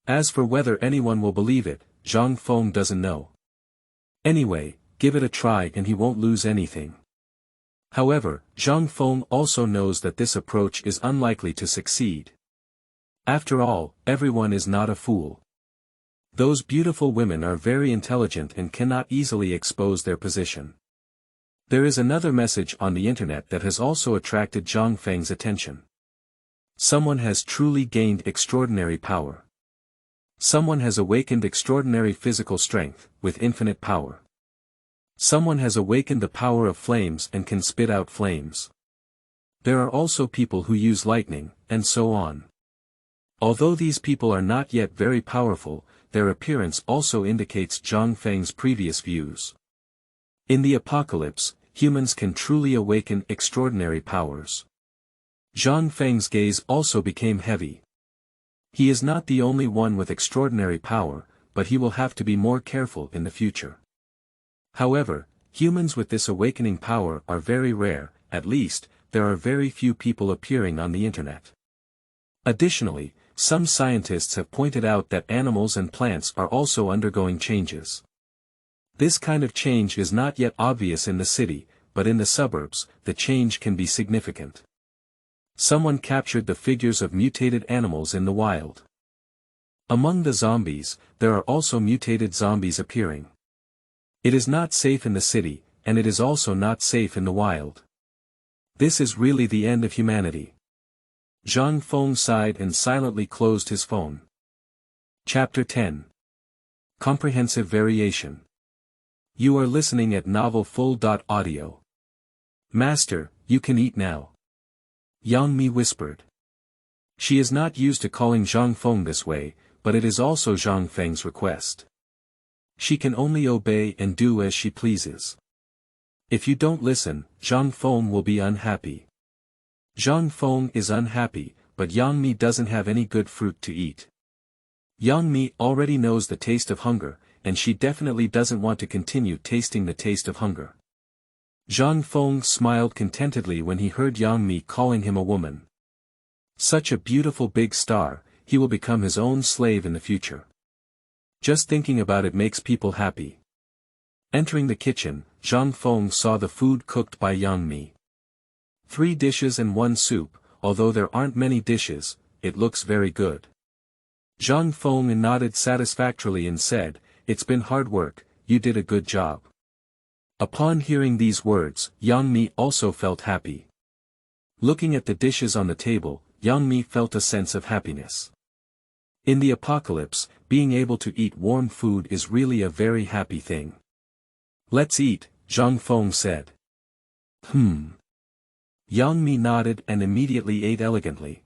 As for whether anyone will believe it, Zhang Feng doesn't know. Anyway, give it a try and he won't lose anything. However, Zhang Feng also knows that this approach is unlikely to succeed. After all, everyone is not a fool. Those beautiful women are very intelligent and cannot easily expose their position. There is another message on the internet that has also attracted Zhang Feng's attention. Someone has truly gained extraordinary power. Someone has awakened extraordinary physical strength, with infinite power. Someone has awakened the power of flames and can spit out flames. There are also people who use lightning, and so on. Although these people are not yet very powerful, their appearance also indicates Zhang Feng's previous views. In the apocalypse, humans can truly awaken extraordinary powers. Zhang Feng's gaze also became heavy. He is not the only one with extraordinary power, but he will have to be more careful in the future. However, humans with this awakening power are very rare, at least, there are very few people appearing on the internet. Additionally, some scientists have pointed out that animals and plants are also undergoing changes. This kind of change is not yet obvious in the city, but in the suburbs, the change can be significant. Someone captured the figures of mutated animals in the wild. Among the zombies, there are also mutated zombies appearing. It is not safe in the city, and it is also not safe in the wild. This is really the end of humanity. Zhang Feng sighed and silently closed his phone. Chapter 10. Comprehensive Variation. You are listening at Novel Full.audio. Master, you can eat now. Yangmi whispered. She is not used to calling Zhang Feng this way, but it is also Zhang Feng's request. She can only obey and do as she pleases. If you don't listen, Zhang Feng will be unhappy. Zhang Feng is unhappy, but Yangmi doesn't have any good fruit to eat. Yangmi already knows the taste of hunger, and she definitely doesn't want to continue tasting the taste of hunger. Zhang Feng smiled contentedly when he heard Yangmi calling him a woman. Such a beautiful big star, he will become his own slave in the future. Just thinking about it makes people happy. Entering the kitchen, Zhang Feng saw the food cooked by Yangmi. 3 dishes and 1 soup, although there aren't many dishes, it looks very good. Zhang Feng nodded satisfactorily and said, "It's been hard work, you did a good job." Upon hearing these words, Yangmi also felt happy. Looking at the dishes on the table, Yangmi felt a sense of happiness. In the apocalypse, being able to eat warm food is really a very happy thing. "Let's eat," Zhang Feng said. Yangmi nodded and immediately ate elegantly.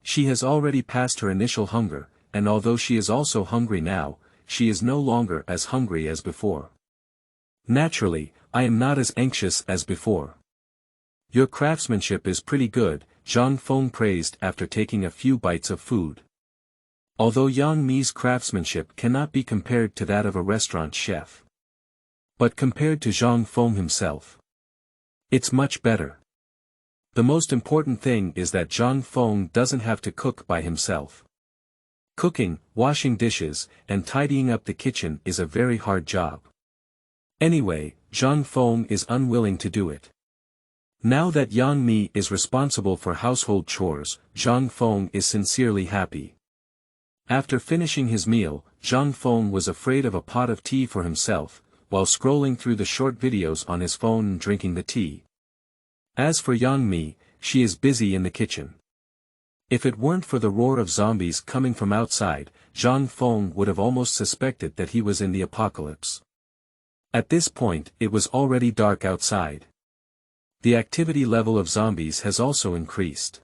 She has already passed her initial hunger, and although she is also hungry now, she is no longer as hungry as before. Naturally, I am not as anxious as before. Your craftsmanship is pretty good, Zhang Feng praised after taking a few bites of food. Although Yangmi's craftsmanship cannot be compared to that of a restaurant chef. But compared to Zhang Feng himself, it's much better. The most important thing is that Zhang Feng doesn't have to cook by himself. Cooking, washing dishes, and tidying up the kitchen is a very hard job. Anyway, Zhang Feng is unwilling to do it. Now that Yangmi is responsible for household chores, Zhang Feng is sincerely happy. After finishing his meal, Zhang Feng was afraid of a pot of tea for himself, while scrolling through the short videos on his phone and drinking the tea. As for Yangmi, she is busy in the kitchen. If it weren't for the roar of zombies coming from outside, Zhang Feng would have almost suspected that he was in the apocalypse. At this point, it was already dark outside. The activity level of zombies has also increased.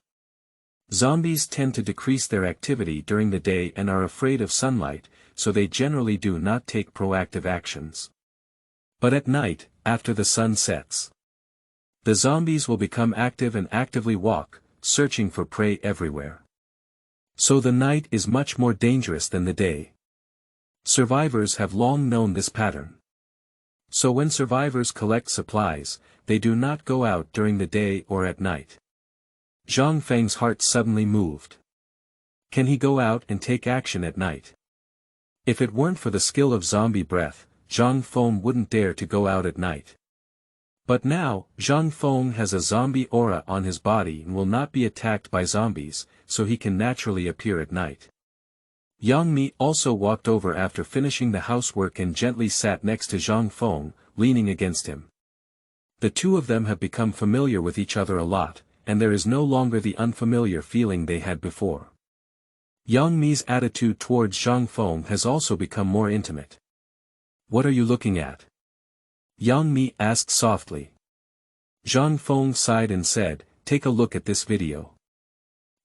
Zombies tend to decrease their activity during the day and are afraid of sunlight, so they generally do not take proactive actions. But at night, after the sun sets, the zombies will become active and actively walk, searching for prey everywhere. So the night is much more dangerous than the day. Survivors have long known this pattern. So when survivors collect supplies, they do not go out during the day or at night. Zhang Feng's heart suddenly moved. Can he go out and take action at night? If it weren't for the skill of zombie breath, Zhang Feng wouldn't dare to go out at night. But now, Zhang Feng has a zombie aura on his body and will not be attacked by zombies, so he can naturally appear at night. Yangmi also walked over after finishing the housework and gently sat next to Zhang Feng, leaning against him. The two of them have become familiar with each other a lot, and there is no longer the unfamiliar feeling they had before. Yangmi's attitude towards Zhang Feng has also become more intimate. What are you looking at? Yangmi asked softly. Zhang Feng sighed and said, take a look at this video.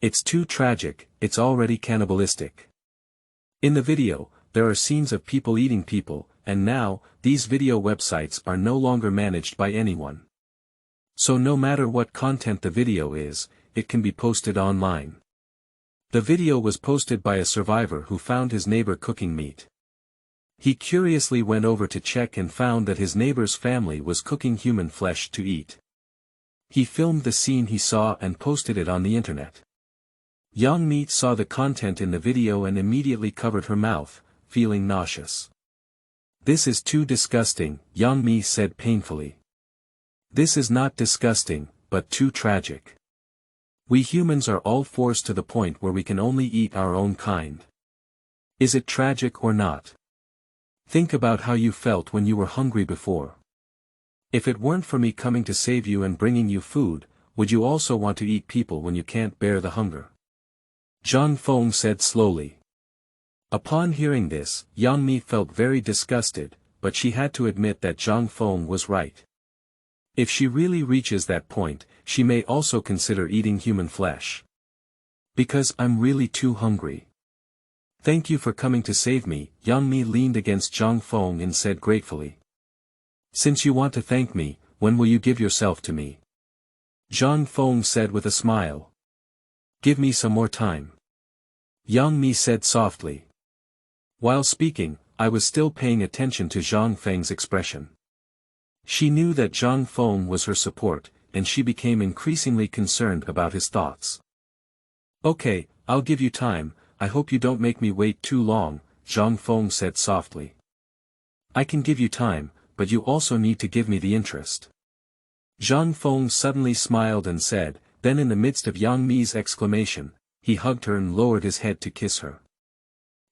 It's too tragic, it's already cannibalistic. In the video, there are scenes of people eating people, and now, these video websites are no longer managed by anyone. So no matter what content the video is, it can be posted online. The video was posted by a survivor who found his neighbor cooking meat. He curiously went over to check and found that his neighbor's family was cooking human flesh to eat. He filmed the scene he saw and posted it on the internet. Yangmi saw the content in the video and immediately covered her mouth, feeling nauseous. This is too disgusting, Yangmi said painfully. This is not disgusting, but too tragic. We humans are all forced to the point where we can only eat our own kind. Is it tragic or not? Think about how you felt when you were hungry before. If it weren't for me coming to save you and bringing you food, would you also want to eat people when you can't bear the hunger? Zhang Feng said slowly. Upon hearing this, Yangmi felt very disgusted, but she had to admit that Zhang Feng was right. If she really reaches that point, she may also consider eating human flesh. Because I'm really too hungry. Thank you for coming to save me, Yangmi leaned against Zhang Feng and said gratefully. Since you want to thank me, when will you give yourself to me? Zhang Feng said with a smile. Give me some more time. Yangmi said softly. While speaking, I was still paying attention to Zhang Feng's expression. She knew that Zhang Feng was her support, and she became increasingly concerned about his thoughts. Okay, I'll give you time, I hope you don't make me wait too long, Zhang Feng said softly. I can give you time, but you also need to give me the interest. Zhang Feng suddenly smiled and said, then in the midst of Yangmi's exclamation, he hugged her and lowered his head to kiss her.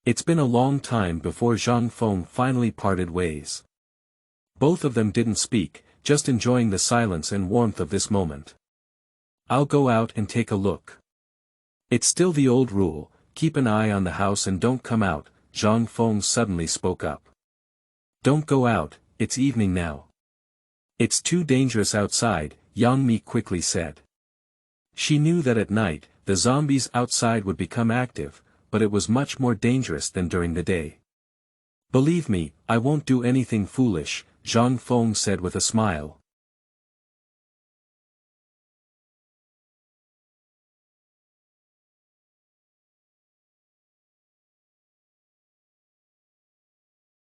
It's been a long time before Zhang Feng finally parted ways. Both of them didn't speak, just enjoying the silence and warmth of this moment. I'll go out and take a look. It's still the old rule, keep an eye on the house and don't come out, Zhang Feng suddenly spoke up. Don't go out, it's evening now. It's too dangerous outside, Yangmi quickly said. She knew that at night, the zombies outside would become active, but it was much more dangerous than during the day. Believe me, I won't do anything foolish, Zhang Feng said with a smile.